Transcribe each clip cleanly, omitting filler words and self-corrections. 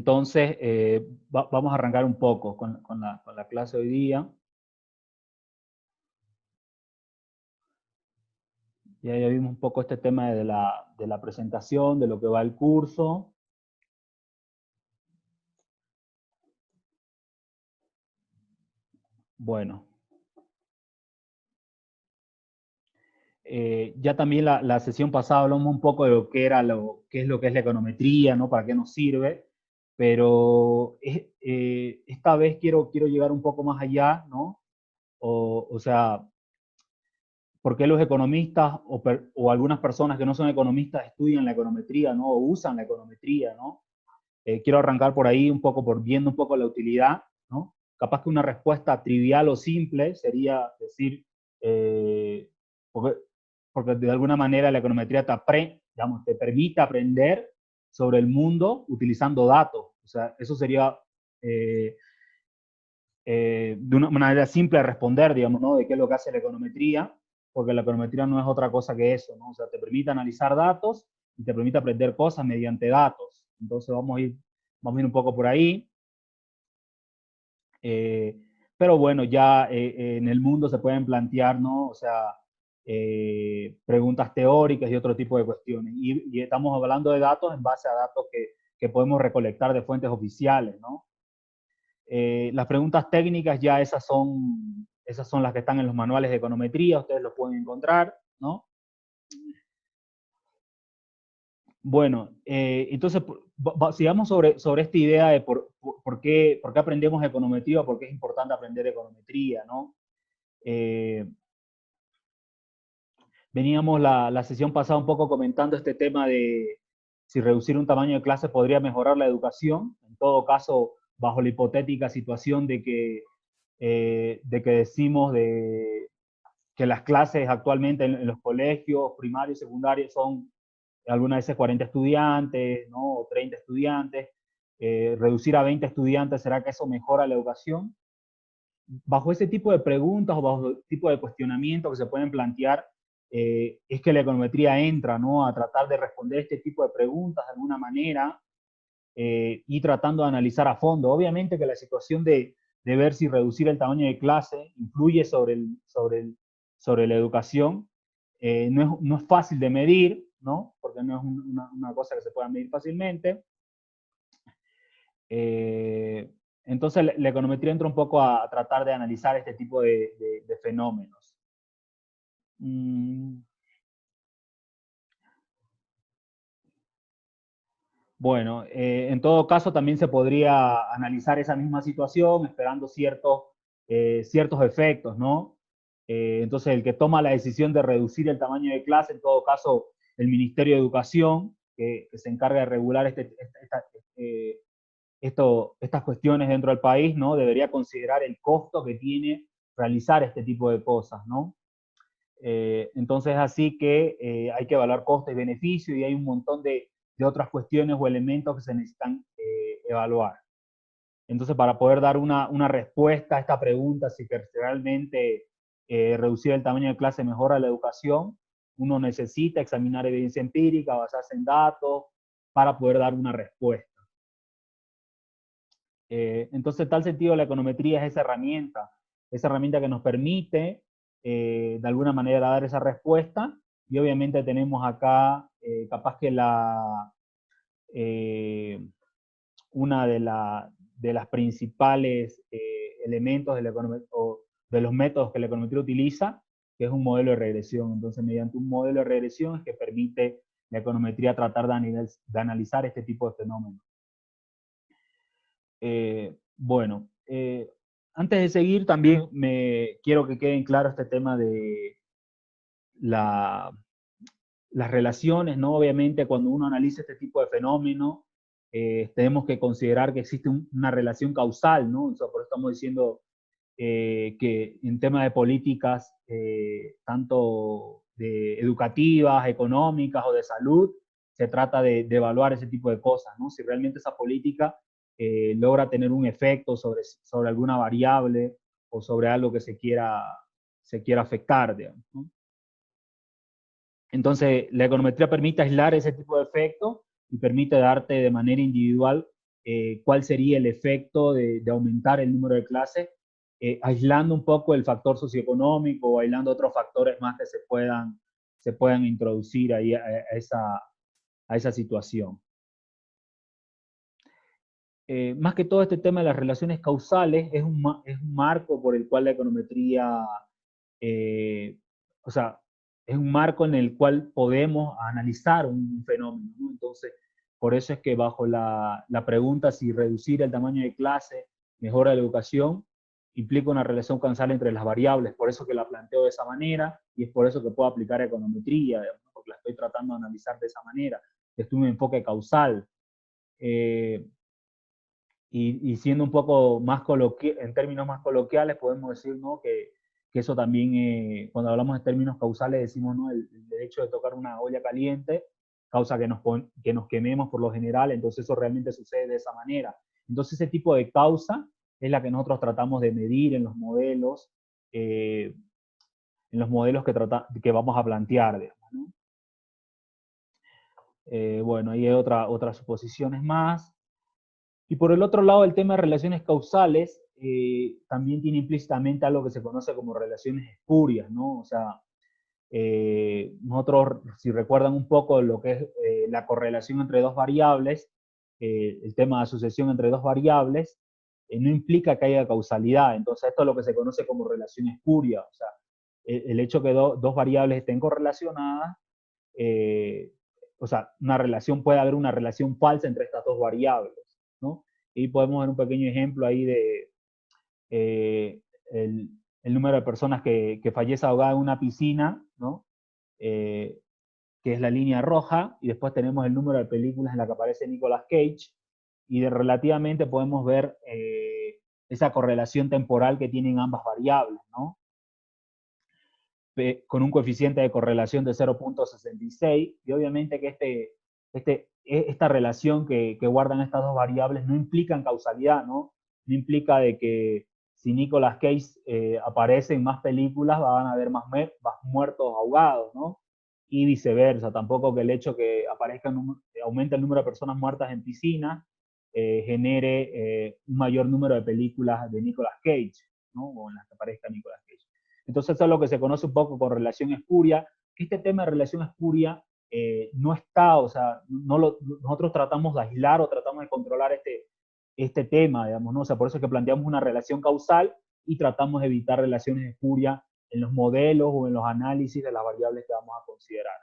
Entonces, vamos a arrancar un poco con la clase hoy día. Ya vimos un poco este tema de la presentación, de lo que va el curso. Bueno. Ya también la sesión pasada hablamos un poco de lo que era qué es lo que es la econometría, ¿no? Para qué nos sirve, pero esta vez quiero llegar un poco más allá, ¿no? O sea, ¿por qué los economistas o algunas personas que no son economistas estudian la econometría, ¿no? O usan la econometría, ¿no? Quiero arrancar por ahí un poco, viendo un poco la utilidad, ¿no? Capaz que una respuesta trivial o simple sería decir, porque, porque de alguna manera la econometría te permite aprender sobre el mundo utilizando datos. O sea, eso sería de una manera simple de responder, digamos, ¿no? De qué es lo que hace la econometría, porque la econometría no es otra cosa que eso, ¿no? O sea, te permite analizar datos y te permite aprender cosas mediante datos. Entonces vamos a ir un poco por ahí. Pero bueno, ya en el mundo se pueden plantear, ¿no? O sea, preguntas teóricas y otro tipo de cuestiones. Y estamos hablando de datos en base a datos que podemos recolectar de fuentes oficiales, ¿no? Las preguntas técnicas ya esas son las que están en los manuales de econometría, ustedes los pueden encontrar, ¿no? Bueno, entonces sigamos sobre esta idea de por qué aprendemos econometría, por qué es importante aprender econometría, ¿no? Veníamos la sesión pasada un poco comentando este tema de si reducir un tamaño de clase podría mejorar la educación, en todo caso, bajo la hipotética situación de que decimos que las clases actualmente en los colegios primarios y secundarios son algunas veces 40 estudiantes, ¿no? O 30 estudiantes. Reducir a 20 estudiantes, ¿será que eso mejora la educación? Bajo ese tipo de preguntas o bajo ese tipo de cuestionamientos que se pueden plantear, es que la econometría entra, ¿no? A tratar de responder este tipo de preguntas de alguna manera y tratando de analizar a fondo. Obviamente que la situación de ver si reducir el tamaño de clase influye sobre la educación, no es fácil de medir, ¿no? Porque no es una cosa que se pueda medir fácilmente. Entonces la econometría entra un poco a tratar de analizar este tipo de fenómenos. Bueno, en todo caso también se podría analizar esa misma situación esperando ciertos efectos, ¿no? Entonces el que toma la decisión de reducir el tamaño de clase, en todo caso el Ministerio de Educación, que se encarga de regular estas cuestiones dentro del país, ¿no? Debería considerar el costo que tiene realizar este tipo de cosas, ¿no? Entonces, así que hay que evaluar costo y beneficio y hay un montón de otras cuestiones o elementos que se necesitan evaluar. Entonces, para poder dar una respuesta a esta pregunta, si que realmente reducir el tamaño de clase mejora la educación, uno necesita examinar evidencia empírica, basarse en datos, para poder dar una respuesta. Entonces, en tal sentido, la econometría es esa herramienta que nos permite, de alguna manera, dar esa respuesta. Y obviamente tenemos acá, capaz que una de las principales elementos de o de los métodos que la econometría utiliza, que es un modelo de regresión. Entonces, mediante un modelo de regresión es que permite la econometría tratar de analizar este tipo de fenómenos. Bueno, antes de seguir también me quiero que queden claro este tema de las relaciones, ¿no? Obviamente cuando uno analiza este tipo de fenómenos, tenemos que considerar que existe una relación causal, ¿no? O sea, por eso estamos diciendo que en temas de políticas, tanto de educativas, económicas o de salud, se trata de evaluar ese tipo de cosas, ¿no? Si realmente esa política logra tener un efecto sobre alguna variable o sobre algo que se quiera afectar, digamos, ¿no? Entonces, la econometría permite aislar ese tipo de efectos y permite darte de manera individual cuál sería el efecto de aumentar el número de clases, aislando un poco el factor socioeconómico o aislando otros factores más que se puedan introducir ahí a esa situación. Más que todo este tema de las relaciones causales es un marco por el cual la econometría, o sea, es un marco en el cual podemos analizar un fenómeno, ¿no? Entonces, por eso es que bajo la pregunta si reducir el tamaño de clase mejora la educación, implica una relación causal entre las variables, por eso que la planteo de esa manera, y es por eso que puedo aplicar econometría, digamos, porque la estoy tratando de analizar de esa manera, es un enfoque causal. Y siendo un poco más en términos más coloquiales, podemos decir, ¿no?, que eso también, cuando hablamos de términos causales, decimos, ¿no?, el hecho de tocar una olla caliente causa que nos quememos por lo general, entonces eso realmente sucede de esa manera. Entonces ese tipo de causa es la que nosotros tratamos de medir en los modelos que vamos a plantear, digamos, ¿no? Bueno, ahí hay otras suposiciones más. Y por el otro lado, el tema de relaciones causales también tiene implícitamente algo que se conoce como relaciones espurias, ¿no? O sea, nosotros, si recuerdan un poco lo que es la correlación entre dos variables, el tema de asociación entre dos variables, no implica que haya causalidad. Entonces, esto es lo que se conoce como relación espuria. O sea, el hecho que dos variables estén correlacionadas, eh, o sea, puede haber una relación falsa entre estas dos variables, ¿no? Y podemos ver un pequeño ejemplo ahí de eh, el, el, número de personas que fallece ahogada en una piscina, ¿no? Que es la línea roja, y después tenemos el número de películas en la que aparece Nicolas Cage, y relativamente podemos ver esa correlación temporal que tienen ambas variables, ¿no? Con un coeficiente de correlación de 0.66, y obviamente que esta relación que guardan estas dos variables no implica causalidad, ¿no? No implica de que si Nicolas Cage aparece en más películas van a haber más muertos ahogados, ¿no? Y viceversa, tampoco que el hecho que aumente el número de personas muertas en piscinas genere un mayor número de películas de Nicolas Cage, ¿no? O en las que aparezca Nicolas Cage. Entonces eso es lo que se conoce un poco con relación espuria. Este tema de relación espuria no está, o sea, nosotros tratamos de aislar o tratamos de controlar este tema, digamos, ¿no? O sea, por eso es que planteamos una relación causal y tratamos de evitar relaciones espurias en los modelos o en los análisis de las variables que vamos a considerar.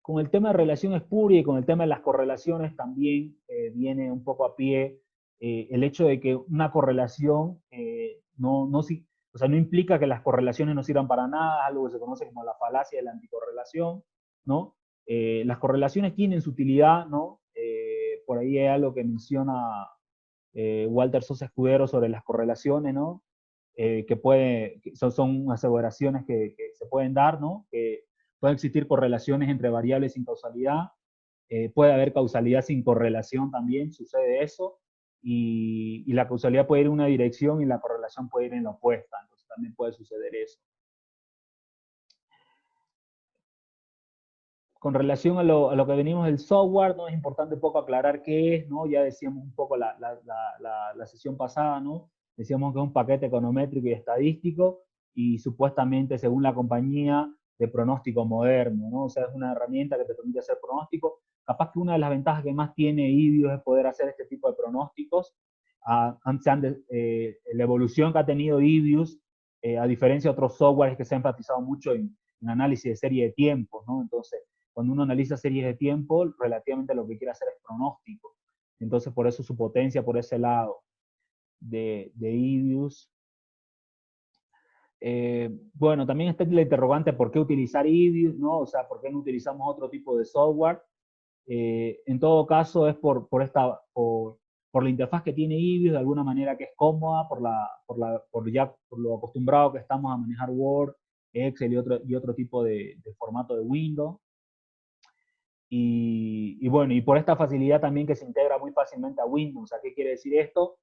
Con el tema de relación espuria y con el tema de las correlaciones también viene un poco a pie el hecho de que una correlación o sea, no implica que las correlaciones no sirvan para nada, algo que se conoce como la falacia de la anticorrelación, ¿no? Las correlaciones tienen su utilidad, ¿no? Por ahí hay algo que menciona Walter Sosa Escudero sobre las correlaciones, ¿no? Son aseveraciones que se pueden dar, ¿no? Que pueden existir correlaciones entre variables sin causalidad, puede haber causalidad sin correlación también, sucede eso, y la causalidad puede ir en una dirección y la correlación puede ir en la opuesta, entonces también puede suceder eso. Con relación a lo que venimos del software, ¿no? Es importante un poco aclarar qué es, ¿no? Ya decíamos un poco la sesión pasada, ¿no? Decíamos que es un paquete econométrico y estadístico, y supuestamente, según la compañía, de pronóstico moderno, ¿no? O sea, es una herramienta que te permite hacer pronósticos. Capaz que una de las ventajas que más tiene IBIOS es poder hacer este tipo de pronósticos. La evolución que ha tenido IBIOS, a diferencia de otros softwares que se ha enfatizado mucho en análisis de serie de tiempos, ¿no? Entonces, cuando uno analiza series de tiempo, relativamente lo que quiere hacer es pronóstico. Entonces, por eso su potencia por ese lado de IBIOS. Bueno, también está la interrogante por qué utilizar IBIOS, ¿no? O sea, por qué no utilizamos otro tipo de software. En todo caso, es por la interfaz que tiene IBIOS, de alguna manera que es cómoda, por lo acostumbrado que estamos a manejar Word, Excel y otro tipo de formato de Windows. Y bueno, y por esta facilidad también que se integra muy fácilmente a Windows. ¿A qué quiere decir esto?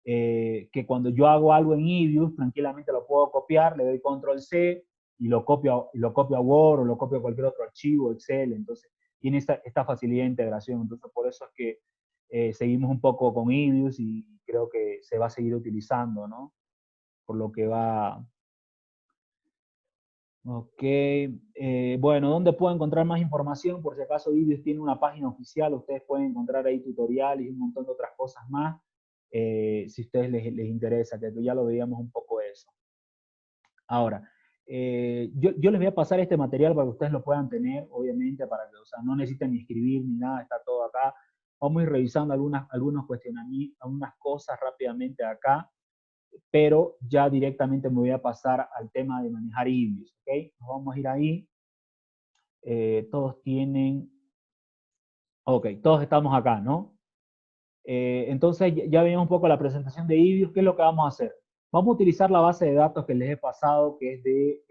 Que cuando yo hago algo en IBIOS, tranquilamente lo puedo copiar, le doy control C y lo copio a Word o lo copio a cualquier otro archivo, Excel. Entonces, tiene esta facilidad de integración. Entonces, por eso es que seguimos un poco con Ibius y creo que se va a seguir utilizando, ¿no? Por lo que va. Ok, bueno, ¿dónde puedo encontrar más información? Por si acaso Ibius tiene una página oficial, ustedes pueden encontrar ahí tutoriales y un montón de otras cosas más, si a ustedes les interesa, que ya lo veíamos un poco eso. Ahora, yo les voy a pasar este material para que ustedes lo puedan tener, obviamente, para que, o sea, no necesiten ni escribir ni nada, está todo acá. Vamos a ir revisando algunos cuestionamientos, algunas cosas rápidamente acá, pero ya directamente me voy a pasar al tema de manejar Ibius, ¿ok? Nos vamos a ir ahí. Todos tienen, ok, todos estamos acá, ¿no? Entonces ya veíamos un poco la presentación de Ibius. ¿Qué es lo que vamos a hacer? Vamos a utilizar la base de datos que les he pasado, que es de,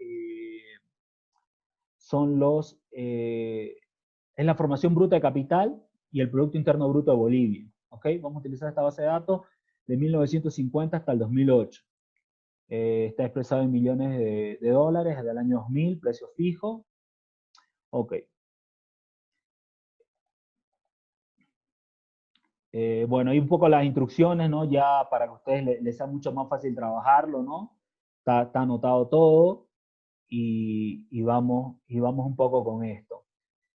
son los, es la formación bruta de capital y el Producto Interno Bruto de Bolivia, ¿ok? Vamos a utilizar esta base de datos de 1950 hasta el 2008. Está expresado en millones de dólares desde el año 2000, precio fijo. Ok. Bueno, y un poco las instrucciones, ¿no? Ya para que a ustedes les sea mucho más fácil trabajarlo, ¿no? Está anotado todo y vamos un poco con esto.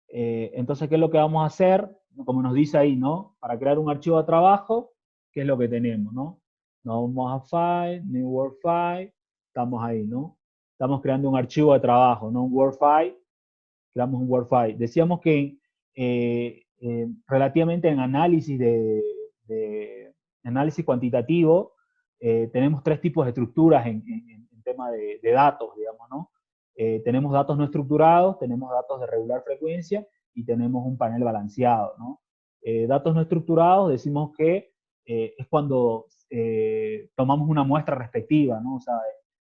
Entonces, ¿qué es lo que vamos a hacer? Como nos dice ahí, ¿no? Para crear un archivo de trabajo, ¿qué es lo que tenemos, ¿no? Nos vamos a File, New Word File, estamos ahí, ¿no? Estamos creando un archivo de trabajo, ¿no? Un Word File, creamos un Word File. Decíamos que relativamente en de análisis cuantitativo, tenemos tres tipos de estructuras en tema de datos, digamos, ¿no? Tenemos datos no estructurados, tenemos datos de regular frecuencia y tenemos un panel balanceado, ¿no? Datos no estructurados decimos que es cuando tomamos una muestra respectiva, ¿no? O sea,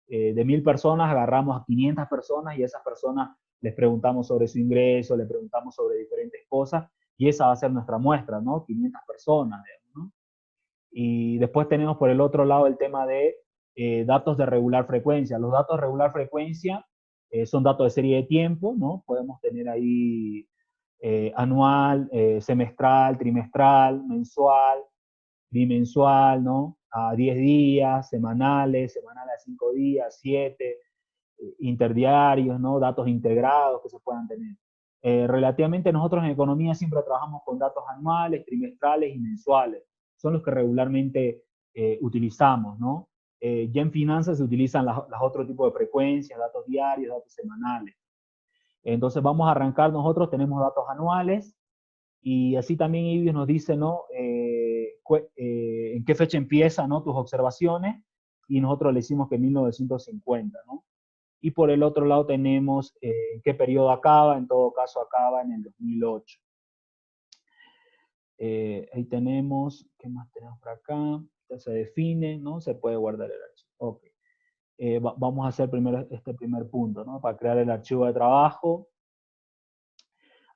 de 1000 personas agarramos a 500 personas y a esas personas les preguntamos sobre su ingreso, les preguntamos sobre diferentes cosas y esa va a ser nuestra muestra, ¿no? 500 personas, digamos, ¿no? Y después tenemos por el otro lado el tema de datos de regular frecuencia. Los datos de regular frecuencia son datos de serie de tiempo, ¿no? Podemos tener ahí anual, semestral, trimestral, mensual, bimensual, ¿no? A 10 días, semanales a 5 días, 7, interdiarios, ¿no? Datos integrados que se puedan tener. Relativamente nosotros en economía siempre trabajamos con datos anuales, trimestrales y mensuales. Son los que regularmente utilizamos, ¿no? Ya en finanzas se utilizan las otros tipos de frecuencias, datos diarios, datos semanales. Entonces vamos a arrancar nosotros, tenemos datos anuales y así también Ibius nos dice, ¿no? En qué fecha empieza, ¿no? Tus observaciones y nosotros le decimos que 1950, ¿no? Y por el otro lado tenemos en qué periodo acaba, en todo caso acaba en el 2008. Ahí tenemos, ¿qué más tenemos por acá? Ya se define, ¿no? Se puede guardar el archivo. Ok. Vamos a hacer primero este primer punto, ¿no? Para crear el archivo de trabajo.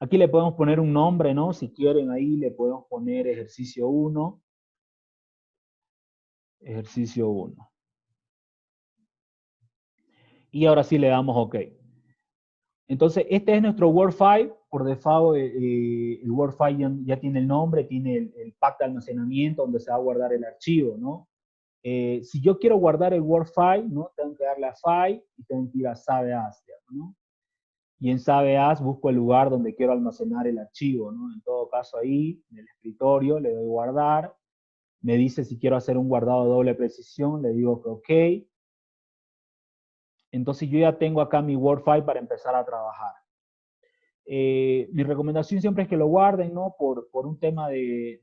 Aquí le podemos poner un nombre, ¿no? Si quieren ahí le podemos poner ejercicio 1. Ejercicio 1. Y ahora sí le damos OK. Entonces, este es nuestro Word File. Por default, el Word File ya tiene el nombre, tiene el pack de almacenamiento donde se va a guardar el archivo, ¿no? Si yo quiero guardar el Word File, ¿no? Tengo que darle a File y tengo que ir a Save As, ¿no? Y en Save As busco el lugar donde quiero almacenar el archivo, ¿no? En todo caso ahí, en el escritorio, le doy guardar. Me dice si quiero hacer un guardado de doble precisión, le digo que OK. Entonces yo ya tengo acá mi Word File para empezar a trabajar. Mi recomendación siempre es que lo guarden, ¿no? Por un tema de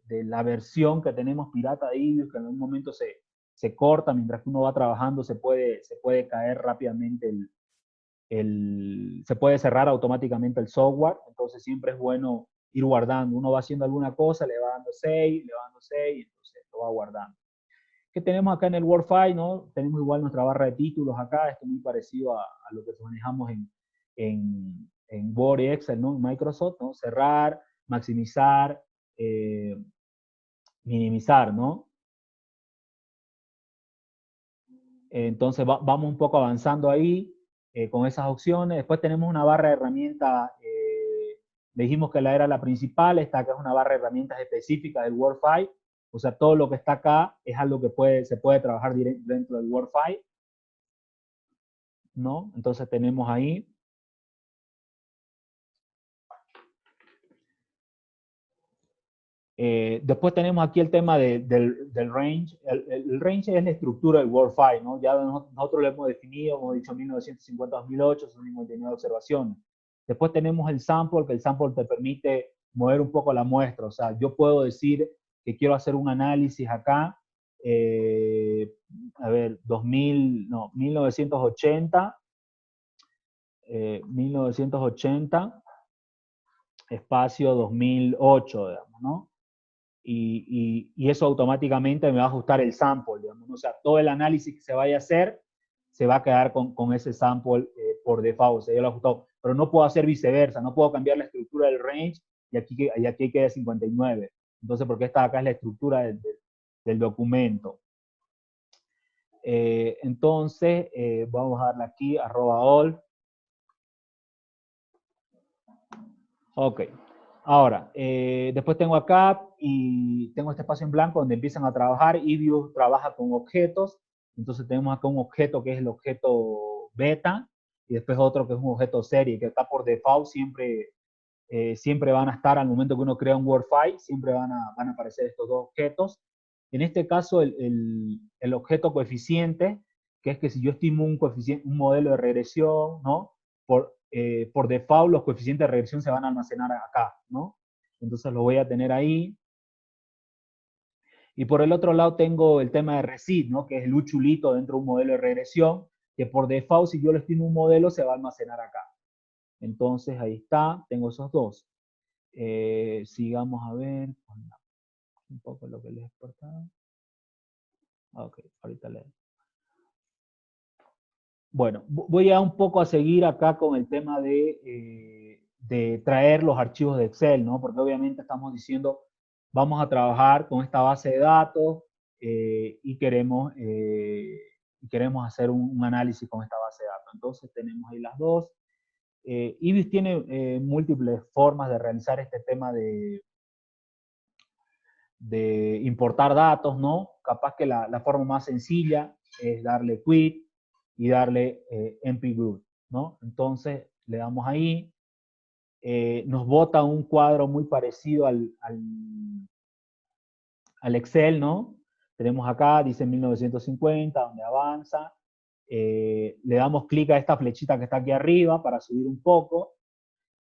la versión que tenemos pirata de Ibius, que en algún momento se corta, mientras que uno va trabajando se puede caer rápidamente se puede cerrar automáticamente el software, entonces siempre es bueno ir guardando. Uno va haciendo alguna cosa, le va dando save, y entonces lo va guardando. ¿Qué tenemos acá en el Word File? ¿No? Tenemos igual nuestra barra de títulos acá, esto es muy parecido a lo que manejamos en Word y Excel, ¿no? En Microsoft, ¿no? Cerrar, maximizar, minimizar, ¿no? Entonces vamos un poco avanzando ahí. con esas opciones. Después tenemos una barra de herramientas, le dijimos que era la principal, esta acá es una barra de herramientas específica del WordFi, o sea, todo lo que está acá es algo que se puede trabajar dentro del WordFi, ¿no? Entonces tenemos ahí. Después tenemos aquí el tema del range. El range es la estructura del WordFi, ¿no? Ya nosotros lo hemos definido, hemos dicho 1950-2008, son 59 observaciones. Después tenemos el sample, que el sample te permite mover un poco la muestra. O sea, yo puedo decir que quiero hacer un análisis acá, a ver, 1980, 1980, espacio 2008, digamos, ¿no? Y eso automáticamente me va a ajustar el sample, digamos, ¿no? O sea, todo el análisis que se vaya a hacer se va a quedar con ese sample por default, o sea, yo lo he ajustado, pero no puedo hacer viceversa, no puedo cambiar la estructura del range y aquí queda 59. Entonces, porque esta acá es la estructura del documento. Entonces, vamos a darle aquí, @all. Ok. Ahora, después tengo acá y tengo este espacio en blanco donde empiezan a trabajar. eViews trabaja con objetos. Entonces tenemos acá un objeto que es el objeto beta y después otro que es un objeto serie que está por default. Siempre van a estar al momento que uno crea un WordFi, siempre van a aparecer estos dos objetos. En este caso, el objeto coeficiente, que es que si yo estimo un modelo de regresión, ¿no? Por default, los coeficientes de regresión se van a almacenar acá, ¿no? Entonces lo voy a tener ahí. Y por el otro lado tengo el tema de RESID, ¿no? Que es el uchulito dentro de un modelo de regresión, que por default, si yo le estimo un modelo, se va a almacenar acá. Entonces ahí está, tengo esos dos. Sigamos a ver un poco lo que les he exportado. Ok, ahorita leo. Bueno, voy a un poco a seguir acá con el tema de traer los archivos de Excel, ¿no? Porque obviamente estamos diciendo, vamos a trabajar con esta base de datos y queremos hacer un análisis con esta base de datos. Entonces tenemos ahí las dos. Ibis tiene múltiples formas de realizar este tema de importar datos, ¿no? Capaz que la forma más sencilla es darle quit y darle mp-group, ¿no? Entonces le damos ahí, nos bota un cuadro muy parecido al Excel, ¿no? Tenemos acá, dice 1950, donde avanza, le damos clic a esta flechita que está aquí arriba para subir un poco,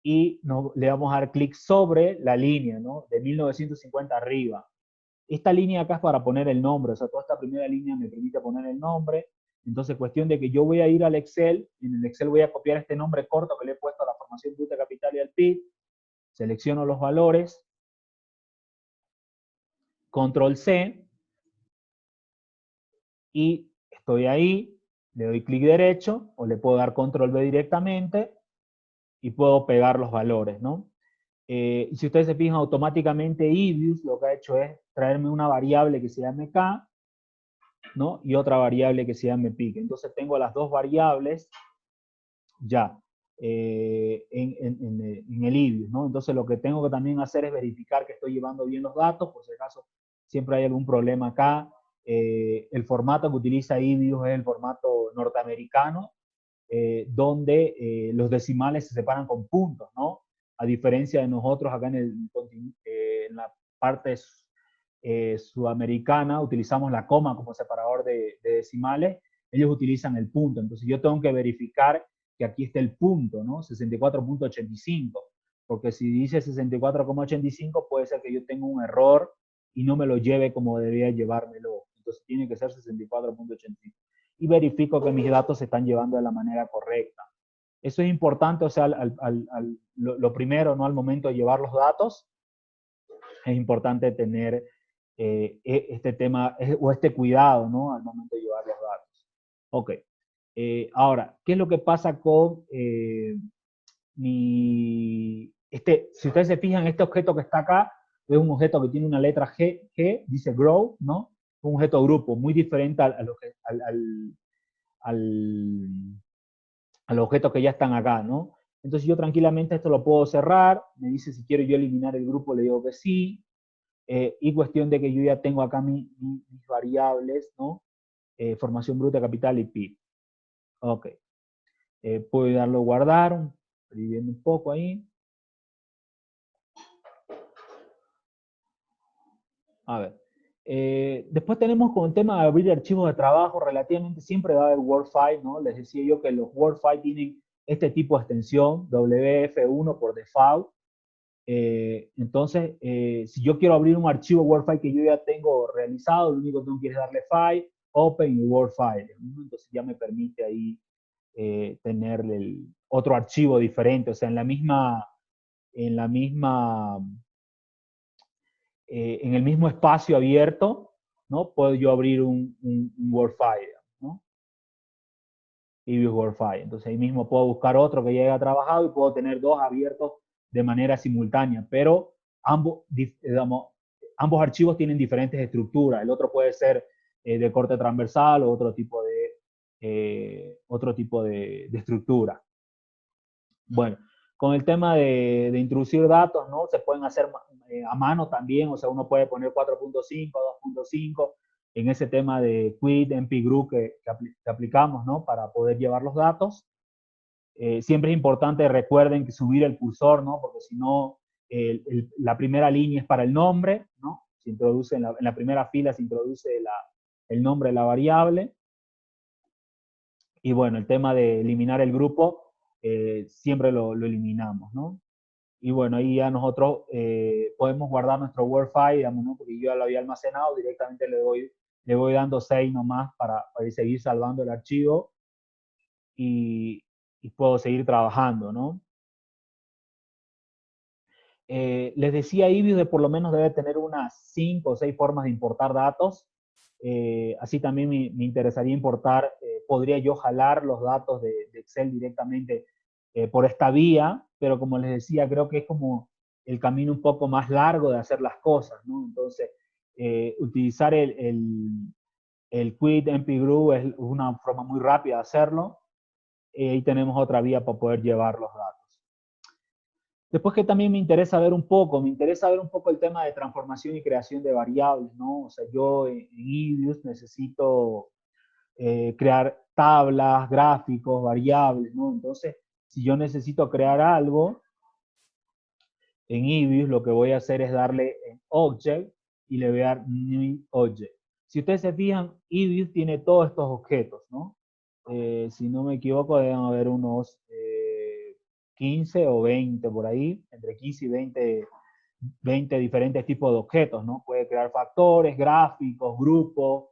y le vamos a dar clic sobre la línea, ¿no? De 1950 arriba. Esta línea acá es para poner el nombre, o sea, toda esta primera línea me permite poner el nombre. Entonces, cuestión de que yo voy a ir al Excel, y en el Excel voy a copiar este nombre corto que le he puesto a la formación bruta, capital y al PIB, selecciono los valores, control C, y estoy ahí, le doy clic derecho, o le puedo dar control V directamente, y puedo pegar los valores, ¿no? Y si ustedes se fijan, automáticamente eViews lo que ha hecho es traerme una variable que se llame K, ¿no? Y otra variable que se llame pick. Entonces tengo las dos variables ya en el eViews, ¿no? Entonces lo que tengo que también hacer es verificar que estoy llevando bien los datos, por si acaso siempre hay algún problema acá. El formato que utiliza eViews es el formato norteamericano, donde los decimales se separan con puntos, ¿no? A diferencia de nosotros acá en la parte sudamericana, utilizamos la coma como separador de decimales, ellos utilizan el punto. Entonces yo tengo que verificar que aquí esté el punto, ¿no? 64.85, porque si dice 64.85 puede ser que yo tenga un error y no me lo lleve como debía llevármelo. Entonces tiene que ser 64.85. Y verifico que mis datos se están llevando de la manera correcta. Eso es importante, o sea, lo primero, ¿no? Al momento de llevar los datos, es importante tener este tema o este cuidado, ¿no? Al momento de llevar los datos. Ok. Ahora, ¿qué es lo que pasa con si ustedes se fijan, este objeto que está acá es un objeto que tiene una letra G, dice grow, ¿no? Un objeto grupo, muy diferente al a los objetos que ya están acá, ¿no? Entonces yo tranquilamente esto lo puedo cerrar, me dice si quiero yo eliminar el grupo, le digo que sí, y cuestión de que yo ya tengo acá mis variables, ¿no? Formación bruta, capital y PIB. Ok. Puedo darlo a guardar, viviendo un poco ahí. A ver. Después tenemos con el tema de abrir archivos de trabajo, relativamente siempre va a haber Word File, ¿no? Les decía yo que los Word File tienen este tipo de extensión, WF1 por default. Entonces, si yo quiero abrir un archivo Word File que yo ya tengo realizado, lo único que tengo que es darle File, Open y Word File, ¿no? Entonces ya me permite ahí tener otro archivo diferente, o sea, en la misma en el mismo espacio abierto, ¿no? Puedo yo abrir un Word File, ¿no? Y Word File. Entonces ahí mismo puedo buscar otro que ya haya trabajado y puedo tener dos abiertos de manera simultánea, pero digamos, ambos archivos tienen diferentes estructuras. El otro puede ser de corte transversal o otro tipo de estructura. Bueno, con el tema de introducir datos, ¿no? Se pueden hacer a mano también, o sea, uno puede poner 4.5, 2.5 en ese tema de quit, MP group que aplicamos, ¿no? Para poder llevar los datos. Siempre es importante, recuerden, que subir el cursor, ¿no? Porque si no, la primera línea es para el nombre, ¿no? Se introduce en la primera fila, se introduce el nombre de la variable. Y bueno, el tema de eliminar el grupo, siempre lo eliminamos, ¿no? Y bueno, ahí ya nosotros podemos guardar nuestro Word file, digamos, ¿no? Porque yo ya lo había almacenado, directamente le voy dando save nomás para seguir salvando el archivo y, y puedo seguir trabajando, ¿no? Les decía, Ibius de por lo menos debe tener unas 5 o 6 formas de importar datos. Así también me interesaría importar, podría yo jalar los datos de Excel directamente por esta vía, pero como les decía, creo que es como el camino un poco más largo de hacer las cosas, ¿no? Entonces, utilizar el Quit MP Group es una forma muy rápida de hacerlo. Y tenemos otra vía para poder llevar los datos. Después que también me interesa ver un poco el tema de transformación y creación de variables, ¿no? O sea, yo en Ibius necesito crear tablas, gráficos, variables, ¿no? Entonces, si yo necesito crear algo en Ibius, lo que voy a hacer es darle en Object y le voy a dar New Object. Si ustedes se fijan, Ibius tiene todos estos objetos, ¿no? Si no me equivoco, deben haber unos 15 o 20 por ahí, entre 15 y 20 diferentes tipos de objetos, ¿no? Puede crear factores, gráficos, grupos,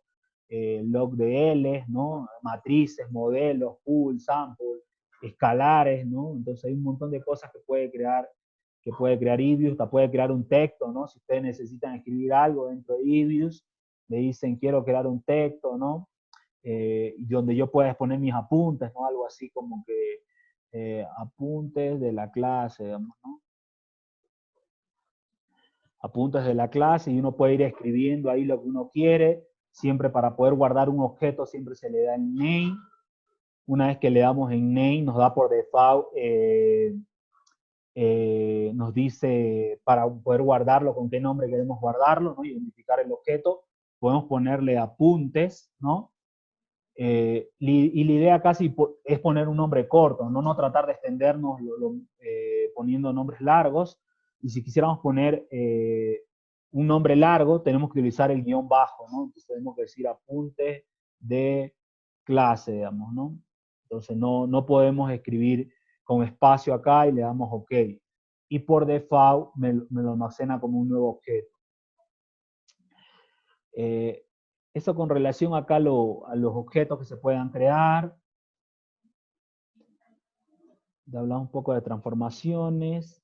log de L, ¿no? Matrices, modelos, pool, sample, escalares, ¿no? Entonces hay un montón de cosas que puede crear Ibius, puede crear un texto, ¿no? Si ustedes necesitan escribir algo dentro de Ibius, le dicen quiero crear un texto, ¿no? Donde yo pueda exponer mis apuntes, ¿no? Algo así como que apuntes de la clase, digamos, ¿no? Apuntes de la clase y uno puede ir escribiendo ahí lo que uno quiere. Siempre para poder guardar un objeto, siempre se le da el name. Una vez que le damos en name, nos da por default, nos dice para poder guardarlo, con qué nombre queremos guardarlo, ¿no? Identificar el objeto. Podemos ponerle apuntes, ¿no? Y la idea casi es poner un nombre corto, no tratar de extendernos poniendo nombres largos. Y si quisiéramos poner un nombre largo, tenemos que utilizar el guión bajo, ¿no? Entonces tenemos que decir apuntes de clase, digamos, ¿no? Entonces no podemos escribir con espacio acá y le damos OK. Y por default me lo almacena como un nuevo objeto. Eso con relación acá a los objetos que se puedan crear. De hablar un poco de transformaciones.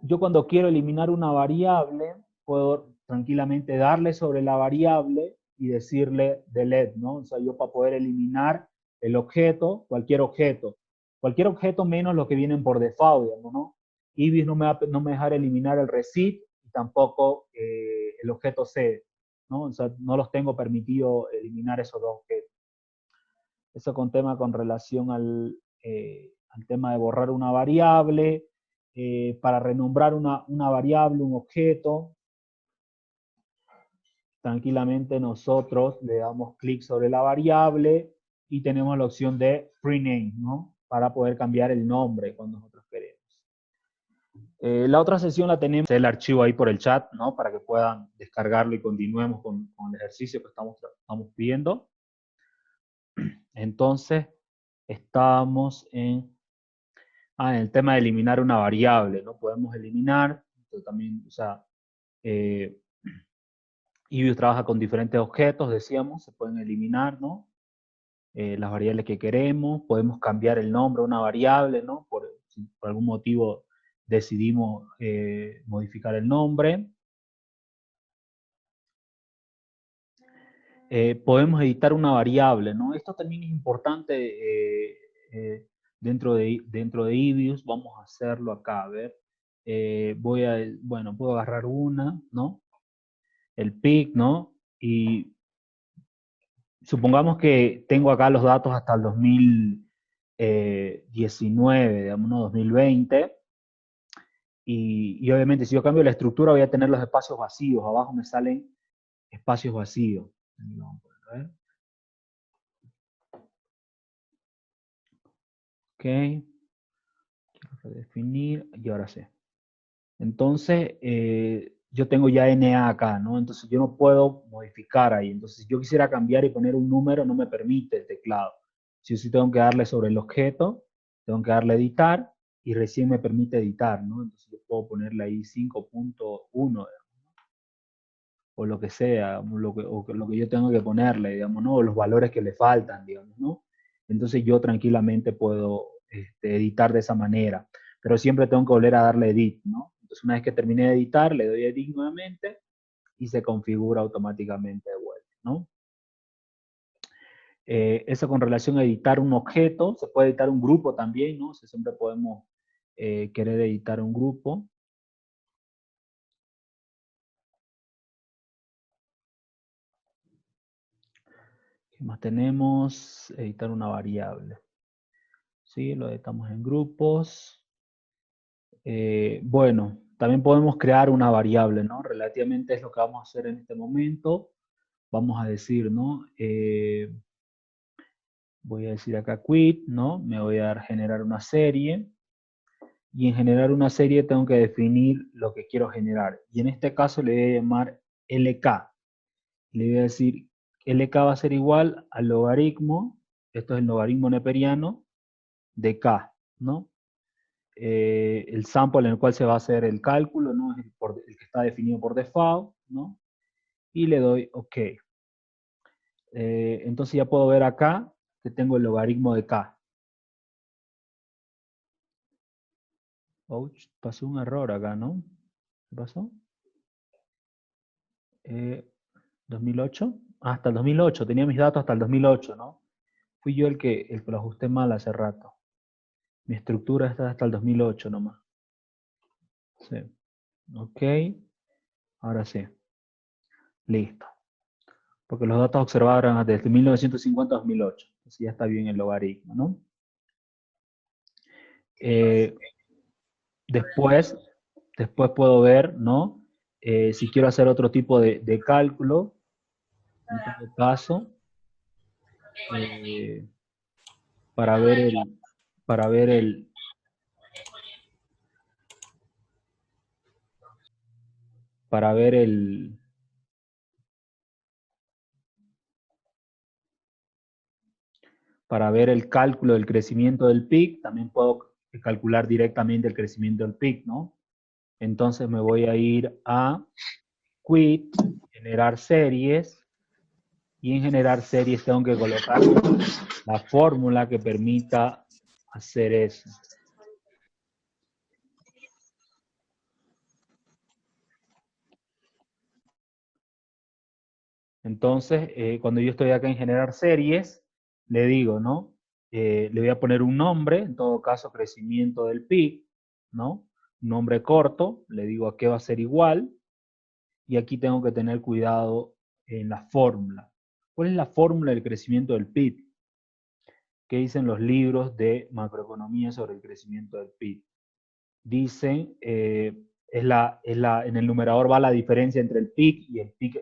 Yo cuando quiero eliminar una variable, puedo tranquilamente darle sobre la variable y decirle delete, ¿no? O sea, yo para poder eliminar el objeto, cualquier objeto menos los que vienen por default, digamos, ¿no? Ibis no me dejará eliminar el receipt y tampoco el objeto C, ¿no? O sea, no los tengo permitido eliminar esos dos objetos. Eso con tema con relación al tema de borrar una variable, para renombrar una variable, un objeto. Tranquilamente nosotros le damos clic sobre la variable y tenemos la opción de rename, ¿no? Para poder cambiar el nombre cuando nosotros queremos. La otra sesión la tenemos el archivo ahí por el chat, ¿no? Para que puedan descargarlo y continuemos con el ejercicio que estamos viendo. Entonces, estamos en el tema de eliminar una variable, ¿no? Podemos eliminar, pero también, o sea, EViews trabaja con diferentes objetos, decíamos, se pueden eliminar, ¿no? Las variables que queremos, podemos cambiar el nombre a una variable, ¿no? Si por algún motivo decidimos modificar el nombre. Podemos editar una variable, ¿no? Esto también es importante dentro de EViews. Vamos a hacerlo acá, a ver. Bueno, puedo agarrar una, ¿no? El pic, ¿no? Y supongamos que tengo acá los datos hasta el 2019, digamos, ¿no? 2020. Y obviamente si yo cambio la estructura voy a tener los espacios vacíos. Abajo me salen espacios vacíos. Vamos a ver. Ok. Quiero redefinir y ahora sí. Entonces, yo tengo ya NA acá, ¿no? Entonces yo no puedo modificar ahí. Entonces, si yo quisiera cambiar y poner un número, no me permite el teclado. Si yo sí tengo que darle sobre el objeto, tengo que darle editar y recién me permite editar, ¿no? Entonces yo puedo ponerle ahí 5.1 o lo que sea, lo que yo tengo que ponerle, digamos, ¿no? O los valores que le faltan, digamos, ¿no? Entonces yo tranquilamente puedo editar de esa manera, pero siempre tengo que volver a darle edit, ¿no? Entonces una vez que terminé de editar, le doy edit nuevamente y se configura automáticamente de vuelta, ¿no? Eso con relación a editar un objeto, se puede editar un grupo también, ¿no? O sea, siempre podemos querer editar un grupo. ¿Qué más tenemos? Editar una variable. Sí, lo editamos en grupos. Bueno, también podemos crear una variable, ¿no? Relativamente es lo que vamos a hacer en este momento. Vamos a decir, ¿no? Voy a decir acá quit, ¿no? Me voy a dar generar una serie. Y en generar una serie tengo que definir lo que quiero generar. Y en este caso le voy a llamar LK. Le voy a decir, LK va a ser igual al logaritmo, esto es el logaritmo neperiano, de K, ¿no? El sample en el cual se va a hacer el cálculo, ¿no? Es el que está definido por default, ¿no? Y le doy OK. Entonces ya puedo ver acá que tengo el logaritmo de K. Ouch, pasó un error acá, ¿no? ¿Qué pasó? 2008. Hasta el 2008, tenía mis datos hasta el 2008, ¿no? Fui yo el que lo ajusté mal hace rato. Mi estructura está hasta el 2008 nomás. Sí. Ok. Ahora sí. Listo. Porque los datos observados eran desde 1950 a 2008. Entonces ya está bien el logaritmo, ¿no? Después puedo ver, ¿no? Si quiero hacer otro tipo de cálculo, en todo caso, para ver el, para ver el, para ver el, para ver el cálculo del crecimiento del PIC, también puedo calcular directamente el crecimiento del PIC, ¿no? Entonces me voy a ir a quit, generar series, y en generar series tengo que colocar la fórmula que permita hacer eso. Entonces, cuando yo estoy acá en generar series, le digo, ¿no? Le voy a poner un nombre, en todo caso crecimiento del PIC, ¿no? Un nombre corto, le digo a qué va a ser igual, y aquí tengo que tener cuidado en la fórmula. ¿Cuál es la fórmula del crecimiento del PIB? ¿Qué dicen los libros de macroeconomía sobre el crecimiento del PIB? Dicen, en el numerador va la diferencia entre el PIC y el PIC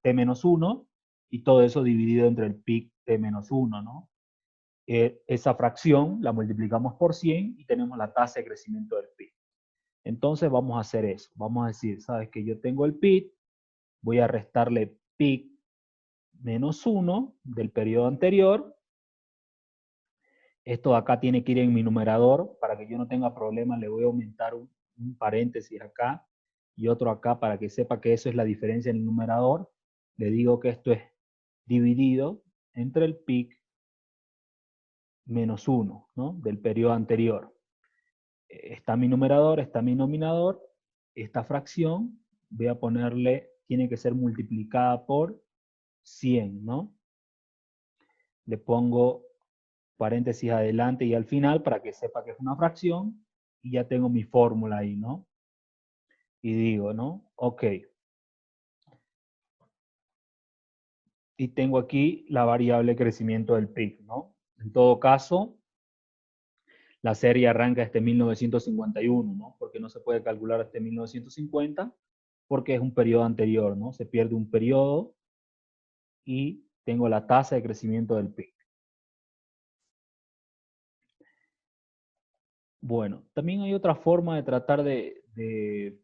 T-1, y todo eso dividido entre el PIC T-1, ¿no? Esa fracción la multiplicamos por 100 y tenemos la tasa de crecimiento del PIB. Entonces vamos a hacer eso. Vamos a decir, sabes que yo tengo el PIB, voy a restarle PIC menos 1 del periodo anterior. Esto de acá tiene que ir en mi numerador. Para que yo no tenga problemas, le voy a aumentar un paréntesis acá y otro acá para que sepa que eso es la diferencia en el numerador. Le digo que esto es dividido entre el PIC menos 1, ¿no? Del periodo anterior. Está mi numerador, está mi denominador. Esta fracción voy a ponerle, tiene que ser multiplicada por 100, ¿no? Le pongo paréntesis adelante y al final para que sepa que es una fracción y ya tengo mi fórmula ahí, ¿no? Y digo, ¿no? Ok. Y tengo aquí la variable crecimiento del PIB, ¿no? En todo caso, la serie arranca desde 1951, ¿no? Porque no se puede calcular hasta 1950 porque es un periodo anterior, ¿no? Se pierde un periodo y tengo la tasa de crecimiento del PIB. Bueno, también hay otra forma de tratar de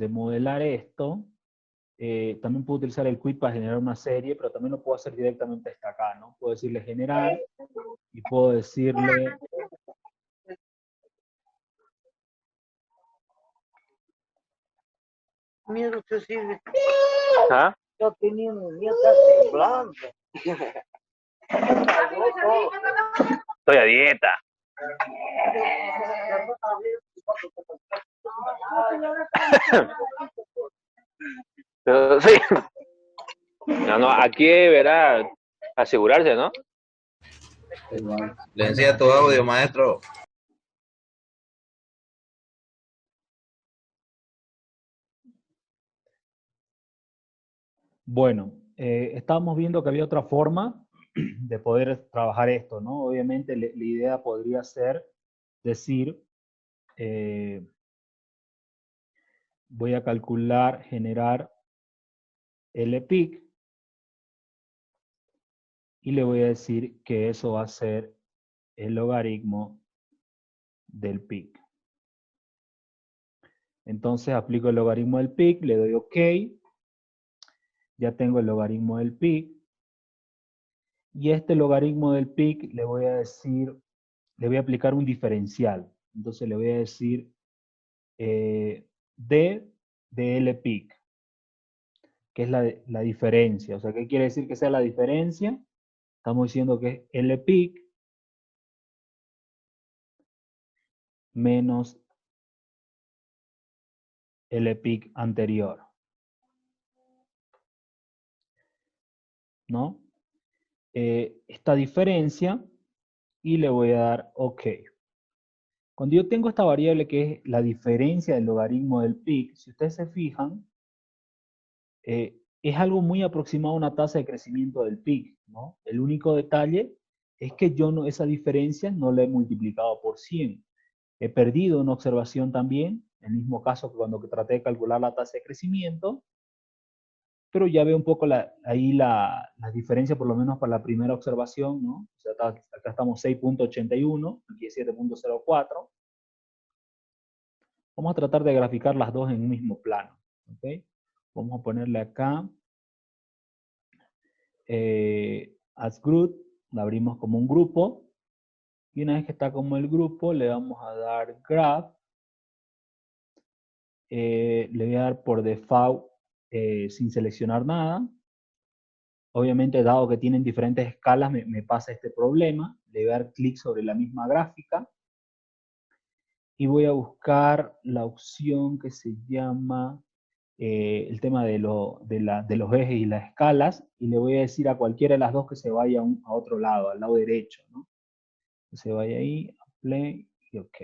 modelar esto. También puedo utilizar el quit para generar una serie, pero también lo puedo hacer directamente hasta acá, ¿no? Puedo decirle generar y puedo decirle... Miedo que sirve. ¿Ah? Yo tenía un miedo temblando. Estoy a dieta. Pero sí. No, aquí verá asegurarse, ¿no? Le enseña tu audio, maestro. Bueno, estábamos viendo que había otra forma de poder trabajar esto, ¿no? Obviamente la idea podría ser decir, voy a calcular, generar LPIC, y le voy a decir que eso va a ser el logaritmo del PIC. Entonces aplico el logaritmo del PIC, le doy OK, ya tengo el logaritmo del PIC, y este logaritmo del PIC le voy a decir, le voy a aplicar un diferencial. Entonces le voy a decir D de LPIC, que es la diferencia. O sea, ¿qué quiere decir que sea la diferencia? Estamos diciendo que es LPIC menos LPIC anterior, ¿no? Esta diferencia y le voy a dar OK. Cuando yo tengo esta variable que es la diferencia del logaritmo del PIC, si ustedes se fijan, es algo muy aproximado a una tasa de crecimiento del PIC, ¿no? El único detalle es que yo no, esa diferencia no la he multiplicado por 100. He perdido una observación también, en el mismo caso que cuando traté de calcular la tasa de crecimiento, pero ya veo un poco ahí la diferencia, por lo menos para la primera observación, ¿no? O sea, acá estamos 6.81, aquí es 7.04. Vamos a tratar de graficar las dos en un mismo plano, ¿ok? Vamos a ponerle acá as group, la abrimos como un grupo, y una vez que está como el grupo, le vamos a dar graph, le voy a dar por default sin seleccionar nada. Obviamente, dado que tienen diferentes escalas, me pasa este problema. Le voy a dar clic sobre la misma gráfica, y voy a buscar la opción que se llama el tema de los ejes y las escalas, y le voy a decir a cualquiera de las dos que se vaya a otro lado, al lado derecho, ¿no? Que se vaya ahí, a play y OK.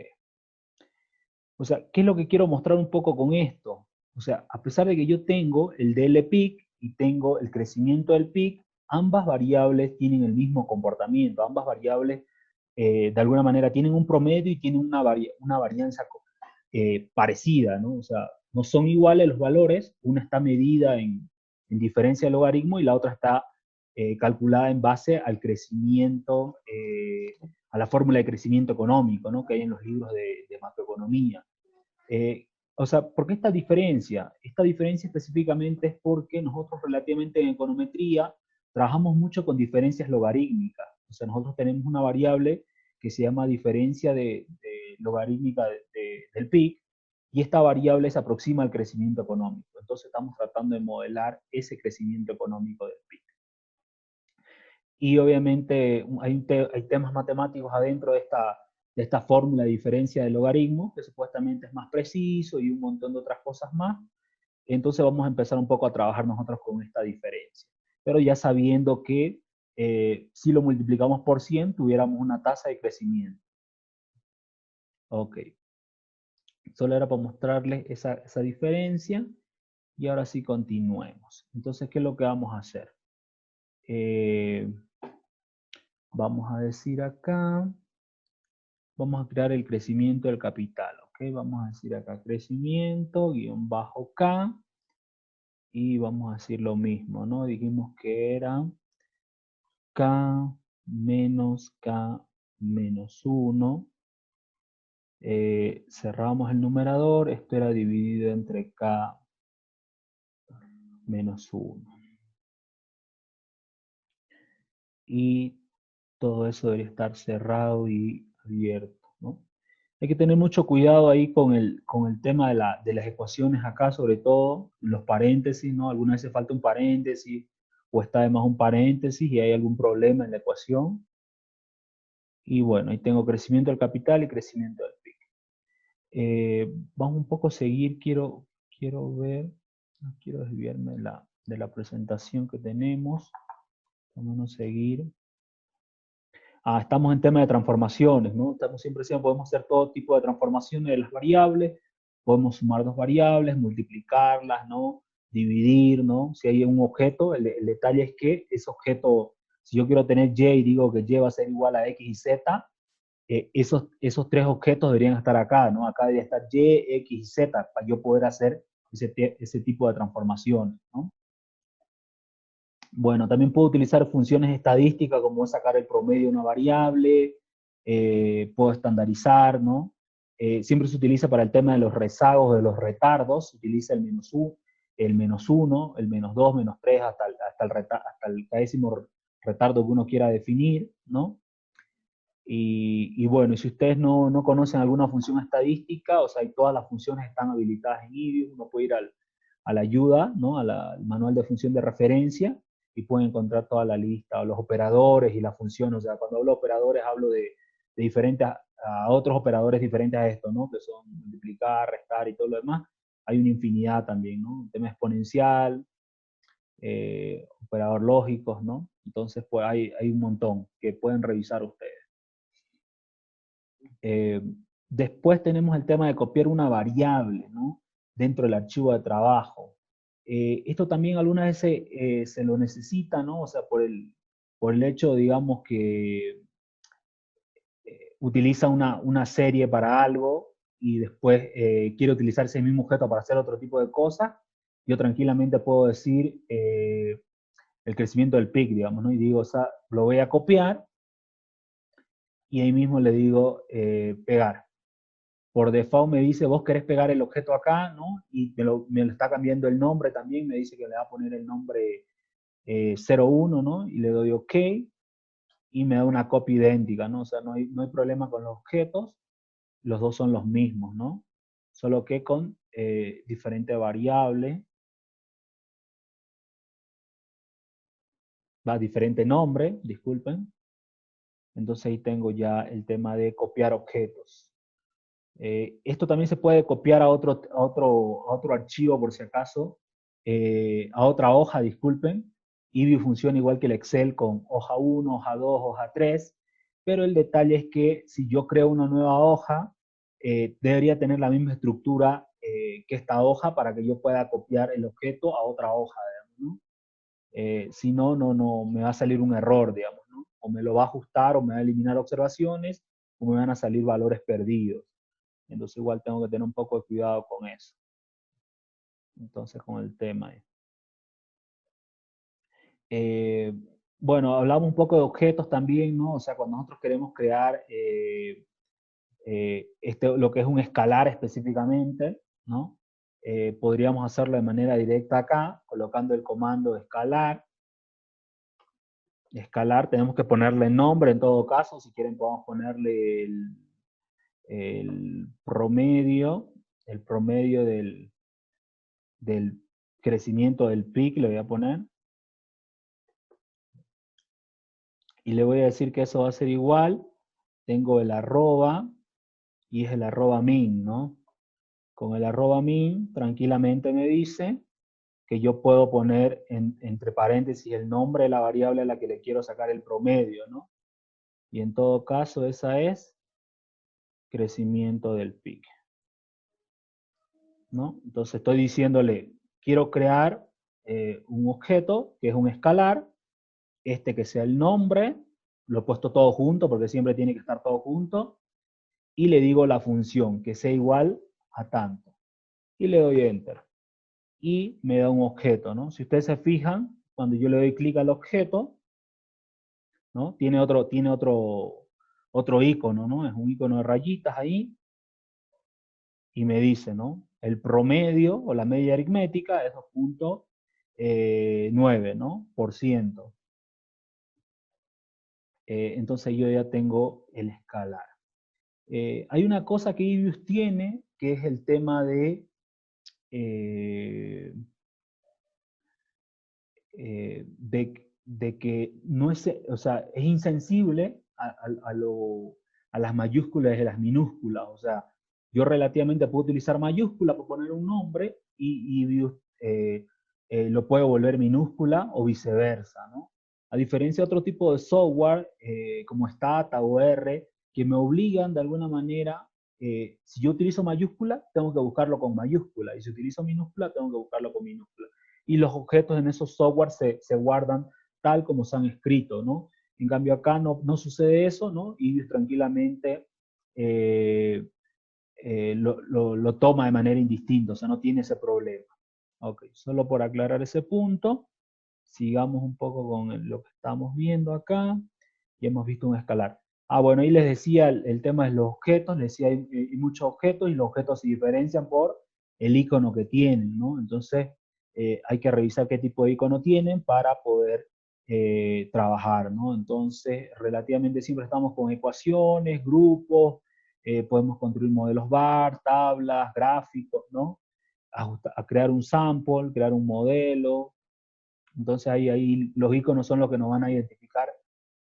O sea, ¿qué es lo que quiero mostrar un poco con esto? O sea, a pesar de que yo tengo el DL peak y tengo el crecimiento del peak, ambas variables tienen el mismo comportamiento, ambas variables de alguna manera tienen un promedio y tienen una varianza parecida, ¿no? O sea, no son iguales los valores, una está medida en diferencia de logaritmo y la otra está calculada en base al crecimiento, a la fórmula de crecimiento económico, ¿no? Que hay en los libros de macroeconomía. O sea, ¿por qué esta diferencia? Esta diferencia específicamente es porque nosotros relativamente en econometría trabajamos mucho con diferencias logarítmicas. O sea, nosotros tenemos una variable que se llama diferencia de logarítmica del PIB, y esta variable se aproxima al crecimiento económico. Entonces estamos tratando de modelar ese crecimiento económico del PIB. Y obviamente hay temas matemáticos adentro de esta fórmula de diferencia de logaritmo, que supuestamente es más preciso y un montón de otras cosas más. Entonces vamos a empezar un poco a trabajar nosotros con esta diferencia. Pero ya sabiendo que si lo multiplicamos por 100, tuviéramos una tasa de crecimiento. Ok. Solo era para mostrarles esa diferencia. Y ahora sí continuemos. Entonces, ¿qué es lo que vamos a hacer? Vamos a decir acá, vamos a crear el crecimiento del capital, ¿ok? Vamos a decir acá crecimiento, guión bajo K, y vamos a decir lo mismo, ¿no? Dijimos que era K menos 1. Cerramos el numerador, esto era dividido entre K menos 1. Y todo eso debería estar cerrado y abierto, ¿no? Hay que tener mucho cuidado ahí con el tema de las ecuaciones acá, sobre todo los paréntesis, ¿no? Algunas veces falta un paréntesis o está además un paréntesis y hay algún problema en la ecuación. Y bueno, ahí tengo crecimiento del capital y crecimiento del PIB. Vamos un poco a seguir, quiero ver, no quiero desviarme de la presentación que tenemos. Vamos a seguir. Estamos en tema de transformaciones, ¿no? Estamos siempre diciendo, podemos hacer todo tipo de transformaciones de las variables, podemos sumar dos variables, multiplicarlas, ¿no? Dividir, ¿no? Si hay un objeto, el detalle es que ese objeto, si yo quiero tener Y y digo que Y va a ser igual a X y Z, esos tres objetos deberían estar acá, ¿no? Acá debería estar Y, X y Z para yo poder hacer ese tipo de transformaciones, ¿no? Bueno, también puedo utilizar funciones estadísticas como sacar el promedio de una variable, puedo estandarizar, ¿no? Siempre se utiliza para el tema de los rezagos, de los retardos, se utiliza el menos 1, el menos 2, menos 3, hasta el décimo retardo que uno quiera definir, ¿no? Y bueno, si ustedes no conocen alguna función estadística, o sea, todas las funciones están habilitadas en IBIO, uno puede ir a la ayuda, ¿no? Al manual de función de referencia, y pueden encontrar toda la lista, o los operadores y las funciones. O sea, cuando hablo de operadores, hablo de diferentes, a otros operadores diferentes a esto, ¿no? Que son multiplicar, restar y todo lo demás. Hay una infinidad también, ¿no? Un tema exponencial, operador lógicos, ¿no? Entonces, pues hay un montón que pueden revisar ustedes. Después tenemos el tema de copiar una variable, ¿no? Dentro del archivo de trabajo. Esto también algunas veces se lo necesita, ¿no? O sea, por el hecho, digamos, que utiliza una serie para algo y después quiere utilizar ese mismo objeto para hacer otro tipo de cosas, yo tranquilamente puedo decir el crecimiento del PIB, digamos, ¿no? Y digo, o sea, lo voy a copiar y ahí mismo le digo pegar. Por default me dice, vos querés pegar el objeto acá, ¿no? Y me lo está cambiando el nombre también, me dice que le va a poner el nombre 01, ¿no? Y le doy OK, y me da una copia idéntica, ¿no? O sea, no hay problema con los objetos, los dos son los mismos, ¿no? Solo que con diferente variable, diferente nombre, disculpen. Entonces ahí tengo ya el tema de copiar objetos. Esto también se puede copiar a otro archivo, por si acaso, a otra hoja, disculpen. IBIO funciona igual que el Excel con hoja 1, hoja 2, hoja 3, pero el detalle es que si yo creo una nueva hoja, debería tener la misma estructura que esta hoja para que yo pueda copiar el objeto a otra hoja, ¿no? Si no, no me va a salir un error, digamos, ¿no? O me lo va a ajustar, o me va a eliminar observaciones, o me van a salir valores perdidos. Entonces igual tengo que tener un poco de cuidado con eso. Entonces con el tema. Bueno, hablamos un poco de objetos también, ¿no? O sea, cuando nosotros queremos crear lo que es un escalar específicamente, ¿no? Podríamos hacerlo de manera directa acá, colocando el comando escalar. Escalar, tenemos que ponerle nombre en todo caso, si quieren podemos ponerle el promedio del crecimiento del PIC, le voy a poner. Y le voy a decir que eso va a ser igual. Tengo el arroba, y es el arroba min, ¿no? Con el arroba min, tranquilamente me dice que yo puedo poner entre paréntesis el nombre de la variable a la que le quiero sacar el promedio, ¿no? Y en todo caso, esa es crecimiento del PIC, ¿no? Entonces estoy diciéndole, quiero crear un objeto que es un escalar, que sea el nombre, lo he puesto todo junto porque siempre tiene que estar todo junto, y le digo la función, que sea igual a tanto. Y le doy Enter. Y me da un objeto, ¿no? Si ustedes se fijan, cuando yo le doy clic al objeto, ¿no? Tiene otro icono, ¿no? Es un icono de rayitas ahí, y me dice, ¿no? El promedio o la media aritmética es 2.9, ¿no? Por ciento. Entonces yo ya tengo el escalar. Hay una cosa que Ibius tiene, que es el tema de que no es, o sea, es insensible a las mayúsculas y a las minúsculas. O sea, yo relativamente puedo utilizar mayúscula para poner un nombre y lo puedo volver minúscula o viceversa, ¿no? A diferencia de otro tipo de software, como Stata o R, que me obligan de alguna manera, si yo utilizo mayúscula, tengo que buscarlo con mayúscula, y si utilizo minúscula, tengo que buscarlo con minúscula. Y los objetos en esos software se guardan tal como se han escrito, ¿no? En cambio acá no sucede eso, ¿no? Y tranquilamente lo toma de manera indistinta, o sea, no tiene ese problema. Ok, solo por aclarar ese punto, sigamos un poco con lo que estamos viendo acá, y hemos visto un escalar. Bueno, ahí les decía el tema de los objetos, les decía hay muchos objetos, y los objetos se diferencian por el icono que tienen, ¿no? Entonces, hay que revisar qué tipo de icono tienen para poder trabajar, ¿no? Entonces, relativamente siempre estamos con ecuaciones, grupos, podemos construir modelos bar, tablas, gráficos, ¿no? A crear un sample, crear un modelo. Entonces ahí los iconos son los que nos van a identificar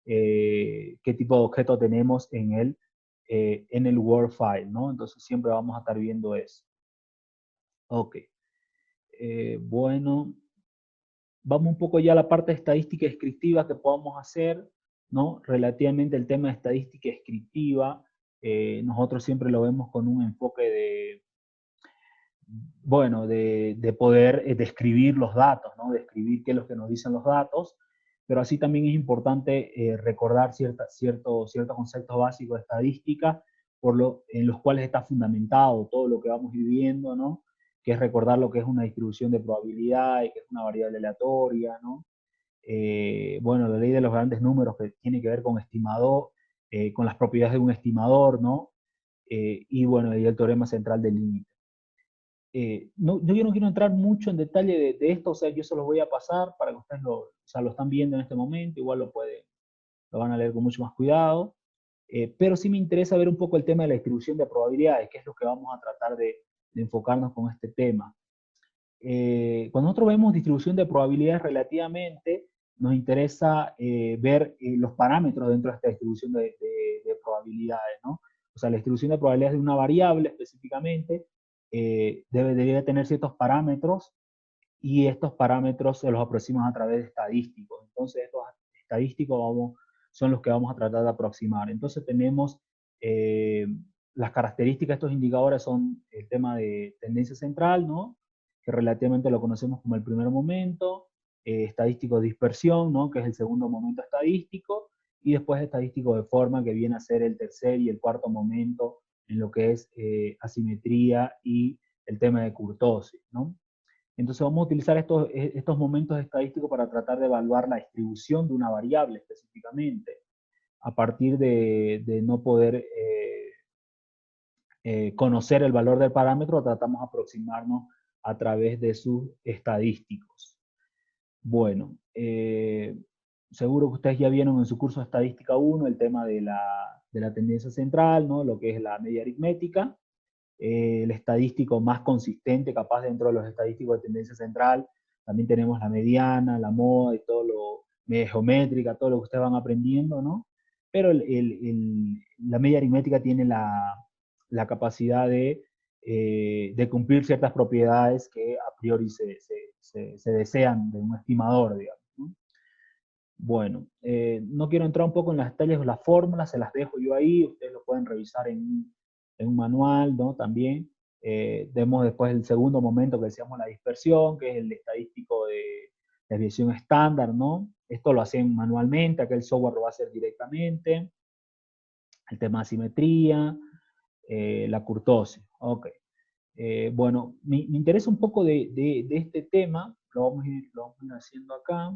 qué tipo de objeto tenemos en el Word file, ¿no? Entonces siempre vamos a estar viendo eso. Ok. Bueno, vamos un poco ya a la parte de estadística descriptiva que podamos hacer, ¿no? Relativamente el tema de estadística descriptiva, nosotros siempre lo vemos con un enfoque de poder describir los datos, ¿no? Describir qué es lo que nos dicen los datos, pero así también es importante recordar ciertos conceptos básicos de estadística en los cuales está fundamentado todo lo que vamos viviendo, ¿no? Que es recordar lo que es una distribución de probabilidad y que es una variable aleatoria, ¿no? Bueno, la ley de los grandes números, que tiene que ver con estimador, con las propiedades de un estimador, ¿no? Y bueno, y el teorema central del límite. Yo no quiero entrar mucho en detalle de esto, o sea, yo se los voy a pasar para que ustedes o sea, lo están viendo en este momento, igual lo van a leer con mucho más cuidado, pero sí me interesa ver un poco el tema de la distribución de probabilidades, que es lo que vamos a tratar de enfocarnos con este tema. Cuando nosotros vemos distribución de probabilidades relativamente, nos interesa ver los parámetros dentro de esta distribución de probabilidades, ¿no? O sea, la distribución de probabilidades de una variable específicamente debería tener ciertos parámetros, y estos parámetros se los aproximamos a través de estadísticos. Entonces, estos estadísticos son los que vamos a tratar de aproximar. Entonces, tenemos las características de estos indicadores, son el tema de tendencia central, ¿no? Que relativamente lo conocemos como el primer momento. estadístico de dispersión, ¿no? Que es el segundo momento estadístico, y después estadístico de forma, que viene a ser el tercer y el cuarto momento en lo que es asimetría y el tema de kurtosis, ¿no? Entonces vamos a utilizar estos momentos estadísticos para tratar de evaluar la distribución de una variable específicamente, a partir de no poder conocer el valor del parámetro, tratamos de aproximarnos a través de sus estadísticos. Bueno, seguro que ustedes ya vieron en su curso de Estadística 1 el tema de la tendencia central, ¿no? Lo que es la media aritmética. El estadístico más consistente, capaz dentro de los estadísticos de tendencia central. También tenemos la mediana, la moda y todo lo media geométrica, todo lo que ustedes van aprendiendo, ¿no? Pero la media aritmética tiene la capacidad de cumplir ciertas propiedades que a priori se desean de un estimador, digamos, ¿no? Bueno, no quiero entrar un poco en las detalles de las fórmulas, se las dejo yo ahí, ustedes lo pueden revisar en un manual, ¿no? También vemos después el segundo momento que decíamos la dispersión, que es el estadístico de desviación estándar, ¿no? Esto lo hacen manualmente, aquel software lo va a hacer directamente. El tema de asimetría, la kurtosis, ok. Bueno, me interesa un poco de este tema, lo vamos a ir haciendo acá.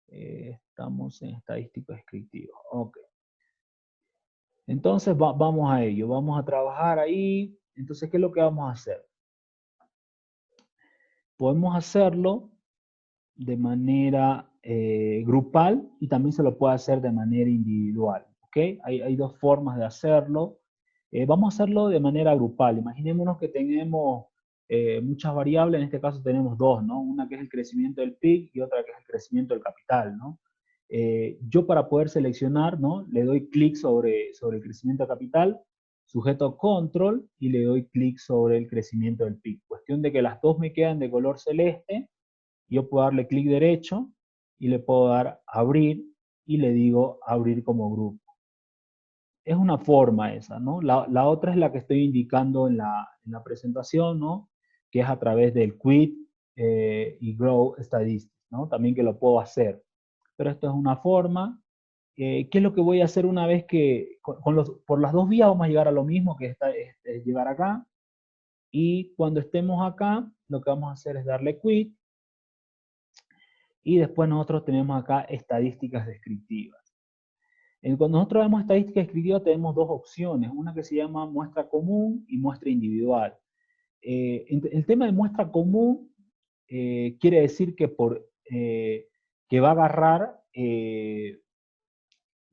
Estamos en estadístico descriptivo, ok. Entonces vamos a ello, vamos a trabajar ahí. Entonces, ¿qué es lo que vamos a hacer? Podemos hacerlo de manera grupal y también se lo puede hacer de manera individual, ¿ok? Hay dos formas de hacerlo. Vamos a hacerlo de manera grupal. Imaginémonos que tenemos muchas variables, en este caso tenemos dos, ¿no? Una que es el crecimiento del PIB y otra que es el crecimiento del capital, ¿no? Yo para poder seleccionar, ¿no? Le doy clic sobre el crecimiento del capital, sujeto control y le doy clic sobre el crecimiento del PIB. Cuestión de que las dos me quedan de color celeste, yo puedo darle clic derecho y le puedo dar abrir y le digo abrir como grupo. Es una forma esa, ¿no? La otra es la que estoy indicando en la presentación, ¿no? Que es a través del Quit y Grow Statistics, ¿no? También que lo puedo hacer. Pero esto es una forma. ¿Qué es lo que voy a hacer una vez que, por las dos vías vamos a llegar a lo mismo, que es llegar acá? Y cuando estemos acá, lo que vamos a hacer es darle Quit. Y después nosotros tenemos acá estadísticas descriptivas. Cuando nosotros vemos estadística descriptiva tenemos dos opciones, una que se llama muestra común y muestra individual. El tema de muestra común quiere decir que, que va a agarrar,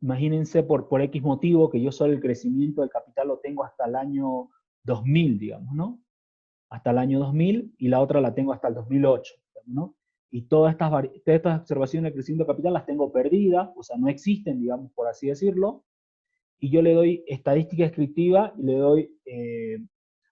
imagínense por X motivo, que yo solo el crecimiento del capital lo tengo hasta el año 2000, digamos, ¿no? Hasta el año 2000 y la otra la tengo hasta el 2008, ¿no? Y todas estas observaciones de crecimiento de capital las tengo perdidas, o sea, no existen, digamos, por así decirlo, y yo le doy estadística descriptiva y le doy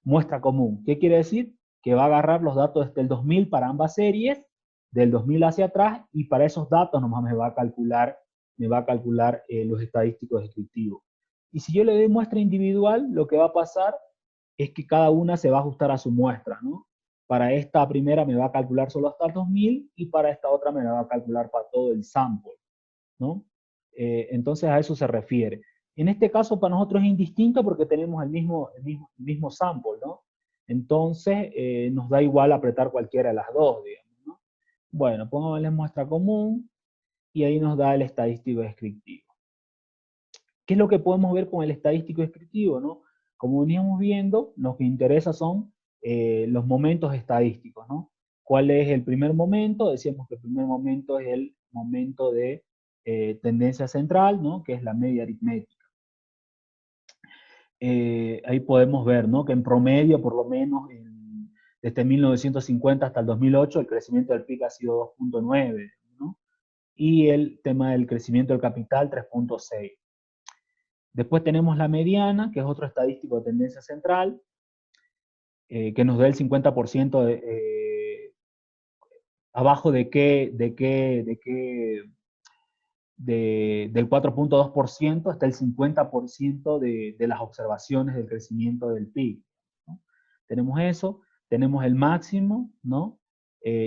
muestra común. ¿Qué quiere decir? Que va a agarrar los datos desde el 2000 para ambas series, del 2000 hacia atrás, y para esos datos nomás me va a calcular los estadísticos descriptivos. Y si yo le doy muestra individual, lo que va a pasar es que cada una se va a ajustar a su muestra, ¿no? Para esta primera me va a calcular solo hasta el 2000 y para esta otra me la va a calcular para todo el sample, ¿no? Entonces a eso se refiere. En este caso para nosotros es indistinto porque tenemos el mismo sample, ¿no? Entonces nos da igual apretar cualquiera de las dos, digamos, ¿no? Bueno, pongámosle muestra común y ahí nos da el estadístico descriptivo. ¿Qué es lo que podemos ver con el estadístico descriptivo, no? Como veníamos viendo, lo que interesa son los momentos estadísticos, ¿no? ¿Cuál es el primer momento? Decíamos que el primer momento es el momento de tendencia central, ¿no? Que es la media aritmética. Ahí podemos ver, ¿no? Que en promedio, por lo menos, desde 1950 hasta el 2008, el crecimiento del PIB ha sido 2.9, ¿no? Y el tema del crecimiento del capital, 3.6. Después tenemos la mediana, que es otro estadístico de tendencia central, que nos da el 50% abajo del 4.2% hasta el 50% de las observaciones del crecimiento del PIB, ¿no? Tenemos eso, tenemos el máximo, ¿no?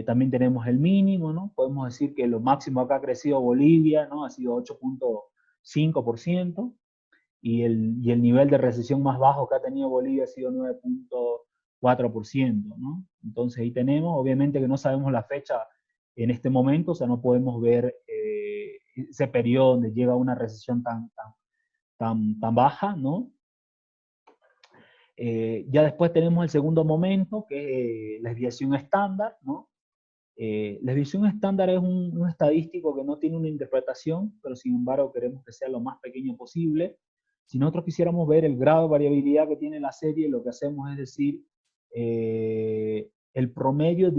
También tenemos el mínimo, ¿no? Podemos decir que lo máximo que ha crecido Bolivia, ¿no? Ha sido 8,5%, y el nivel de recesión más bajo que ha tenido Bolivia ha sido 9,4%, ¿no? Entonces ahí tenemos, obviamente que no sabemos la fecha en este momento, o sea, no podemos ver ese periodo donde llega una recesión tan baja, ¿no? Ya después tenemos el segundo momento, que es la desviación estándar, ¿no? La desviación estándar es un estadístico que no tiene una interpretación, pero sin embargo queremos que sea lo más pequeño posible. Si nosotros quisiéramos ver el grado de variabilidad que tiene la serie, lo que hacemos es decir, el promedio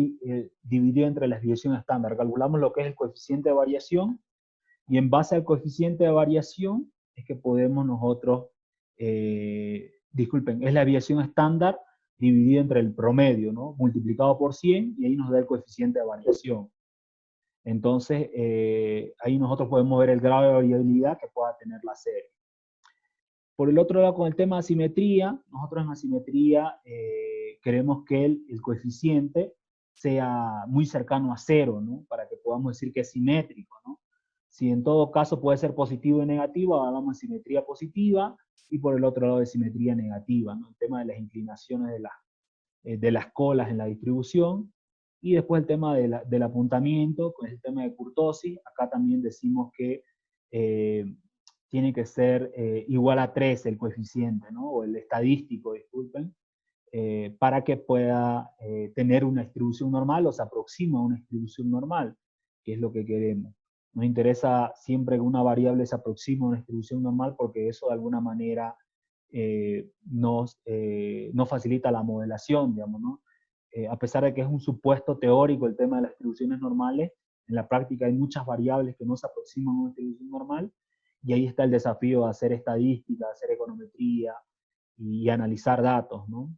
dividido entre la desviación estándar. Calculamos lo que es el coeficiente de variación, y en base al coeficiente de variación es que podemos nosotros, disculpen, es la desviación estándar dividido entre el promedio, ¿no? Multiplicado por 100, y ahí nos da el coeficiente de variación. Entonces, ahí nosotros podemos ver el grado de variabilidad que pueda tener la serie. Por el otro lado, con el tema de asimetría, nosotros en asimetría queremos que el coeficiente sea muy cercano a 0, ¿no? Para que podamos decir que es simétrico, ¿no? Si en todo caso puede ser positivo y negativo, hablamos de simetría positiva, y por el otro lado de simetría negativa, ¿no? El tema de las inclinaciones de las colas en la distribución, y después el tema del apuntamiento, con el tema de kurtosis. Acá también decimos que tiene que ser igual a 3 el coeficiente, ¿no? O el estadístico, disculpen, para que pueda tener una distribución normal, o se aproxima a una distribución normal, que es lo que queremos. Nos interesa siempre que una variable se aproxime a una distribución normal, porque eso de alguna manera nos facilita la modelación, digamos, ¿no? A pesar de que es un supuesto teórico el tema de las distribuciones normales, en la práctica hay muchas variables que no se aproximan a una distribución normal, y ahí está el desafío de hacer estadística, de hacer econometría y analizar datos, ¿no?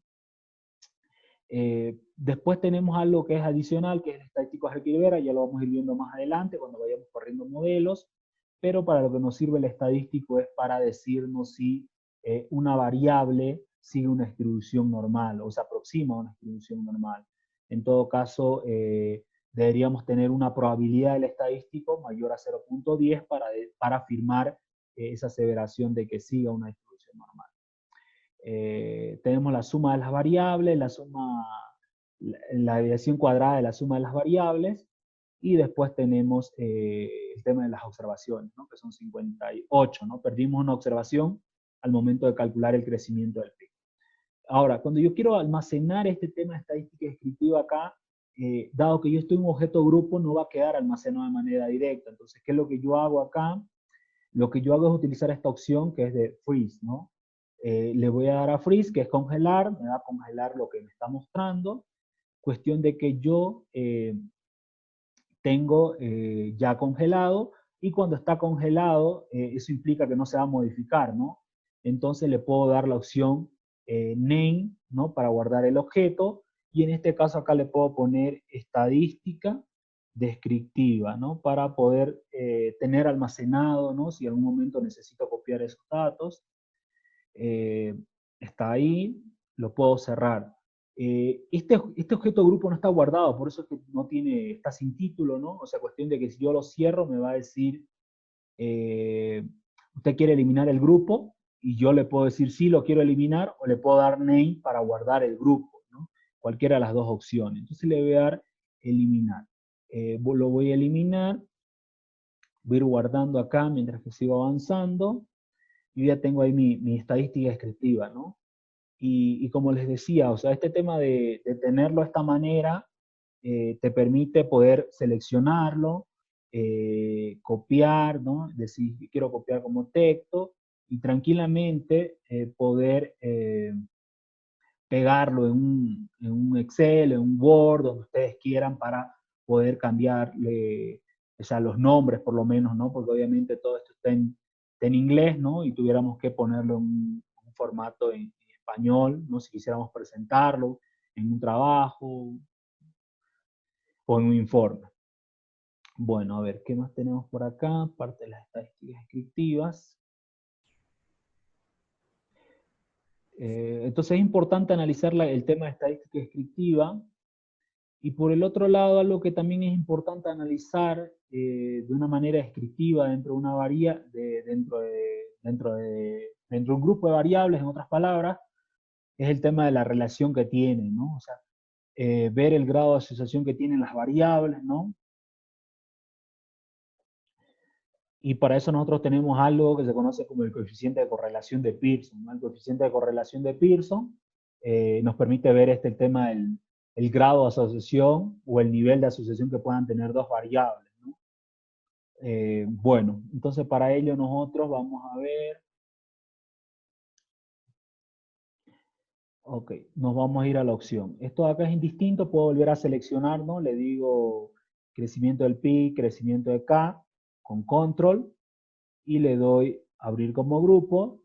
Después tenemos algo que es adicional, que es el estadístico Herc-Rivera. Ya lo vamos a ir viendo más adelante cuando vayamos corriendo modelos, pero para lo que nos sirve el estadístico es para decirnos si una variable sigue una distribución normal o se aproxima a una distribución normal. En todo caso, deberíamos tener una probabilidad del estadístico mayor a 0,10 para afirmar esa aseveración de que siga una distribución normal. Tenemos la suma de las variables, la desviación cuadrada de la suma de las variables, y después tenemos el tema de las observaciones, ¿no? Que son 58, ¿no? Perdimos una observación al momento de calcular el crecimiento del pico. Ahora, cuando yo quiero almacenar este tema de estadística descriptiva acá, dado que yo estoy en un objeto grupo, no va a quedar almacenado de manera directa. Entonces, ¿qué es lo que yo hago acá? Lo que yo hago es utilizar esta opción que es de freeze, ¿no? Le voy a dar a freeze, que es congelar, me va a congelar lo que me está mostrando. Cuestión de que yo tengo ya congelado, y cuando está congelado, eso implica que no se va a modificar, ¿no? Entonces le puedo dar la opción name, ¿no? Para guardar el objeto, y en este caso acá le puedo poner estadística descriptiva, ¿no? Para poder tener almacenado, ¿no? Si en algún momento necesito copiar esos datos. Está ahí, lo puedo cerrar. Este objeto grupo no está guardado, por eso es que no tiene, está sin título, ¿no? O sea, cuestión de que si yo lo cierro me va a decir, usted quiere eliminar el grupo, y yo le puedo decir sí, lo quiero eliminar, o le puedo dar name para guardar el grupo, ¿no? Cualquiera de las dos opciones. Entonces le voy a dar eliminar. Lo voy a eliminar, voy a ir guardando acá mientras que sigo avanzando, y ya tengo ahí mi estadística descriptiva, ¿no? Y como les decía, o sea, este tema de tenerlo de esta manera te permite poder seleccionarlo, copiar, ¿no? Decir, quiero copiar como texto, y tranquilamente poder pegarlo en un Excel, en un Word, donde ustedes quieran, para poder cambiarle, o sea, los nombres por lo menos, ¿no? Porque obviamente todo esto está en inglés, ¿no? Y tuviéramos que ponerlo en un formato en español, ¿no? Si quisiéramos presentarlo en un trabajo o en un informe. Bueno, a ver, ¿qué más tenemos por acá? Parte de las estadísticas descriptivas. Entonces es importante analizar el tema de estadística descriptiva, Y por el otro lado, algo que también es importante analizar de una manera descriptiva dentro de una dentro de un grupo de variables, en otras palabras, es el tema de la relación que tienen, ¿no? O sea, ver el grado de asociación que tienen las variables, ¿no? Y para eso nosotros tenemos algo que se conoce como el coeficiente de correlación de Pearson, ¿no? El coeficiente de correlación de Pearson nos permite ver el tema del el grado de asociación o el nivel de asociación que puedan tener dos variables, ¿no? Bueno, entonces para ello nosotros vamos a ver, ok, nos vamos a ir a la opción. Esto de acá es indistinto, puedo volver a seleccionar, ¿no? Le digo crecimiento del pi, crecimiento de k, con control, y le doy abrir como grupo,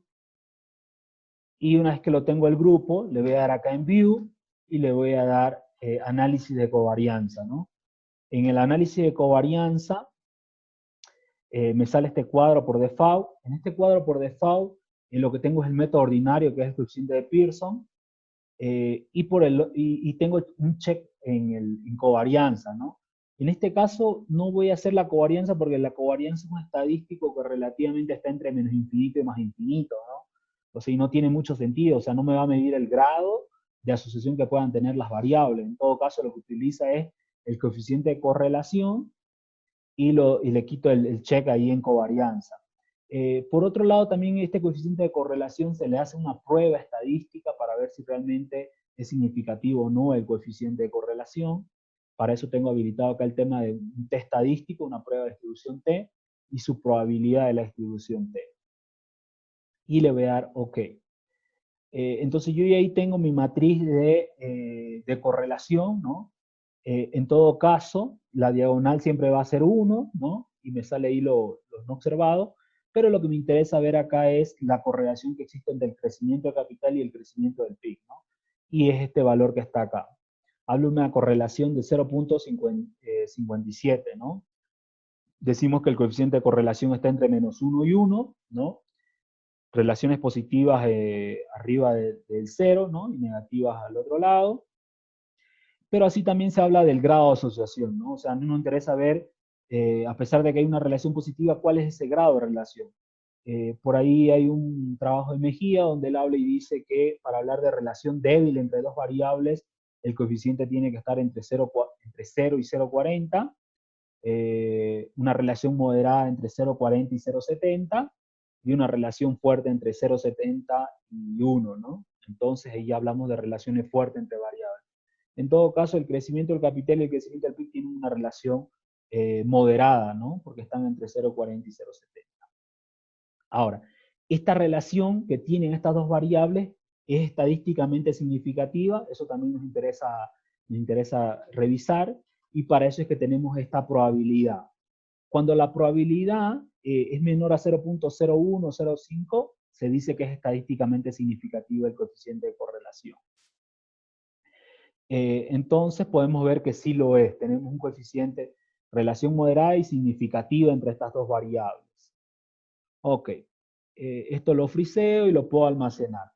y una vez que lo tengo el grupo, le voy a dar acá en View, y le voy a dar análisis de covarianza, ¿no? En el análisis de covarianza, me sale este cuadro por default. En este cuadro por default, lo que tengo es el método ordinario, que es el coeficiente de Pearson, y tengo un check en covarianza, ¿no? En este caso no voy a hacer la covarianza porque la covarianza es un estadístico que relativamente está entre menos infinito y más infinito, ¿no? O sea, y no tiene mucho sentido, o sea, no me va a medir el grado de asociación que puedan tener las variables. En todo caso, lo que utiliza es el coeficiente de correlación y le quito el check ahí en covarianza. Por otro lado, también este coeficiente de correlación se le hace una prueba estadística para ver si realmente es significativo o no el coeficiente de correlación. Para eso tengo habilitado acá el tema de un test estadístico, una prueba de distribución T, y su probabilidad de la distribución T. Y le voy a dar OK. Entonces yo ya ahí tengo mi matriz de correlación, ¿no? En todo caso, la diagonal siempre va a ser 1, ¿no? Y me sale ahí los no observados, pero lo que me interesa ver acá es la correlación que existe entre el crecimiento de capital y el crecimiento del PIB, ¿no? Y es este valor que está acá. Hablo de una correlación de 0.57, ¿no? Decimos que el coeficiente de correlación está entre -1 y 1, ¿no? Relaciones positivas arriba del 0, ¿no? Y negativas al otro lado. Pero así también se habla del grado de asociación, ¿no? O sea, a mí me interesa ver, a pesar de que hay una relación positiva, cuál es ese grado de relación. Por ahí hay un trabajo de Mejía donde él habla y dice que para hablar de relación débil entre dos variables, el coeficiente tiene que estar entre 0 y 0,40, una relación moderada entre 0,40 y 0,70, y una relación fuerte entre 0,70 y 1, ¿no? Entonces ahí ya hablamos de relaciones fuertes entre variables. En todo caso, el crecimiento del capital y el crecimiento del PIB tienen una relación moderada, ¿no? Porque están entre 0,40 y 0,70. Ahora, esta relación que tienen estas dos variables es estadísticamente significativa, eso también nos interesa revisar, y para eso es que tenemos esta probabilidad. Cuando la probabilidad es menor a 0.01 o 0.5, se dice que es estadísticamente significativo el coeficiente de correlación. Entonces podemos ver que sí lo es. Tenemos un coeficiente, relación moderada y significativa entre estas dos variables. Ok, esto lo friseo y lo puedo almacenar.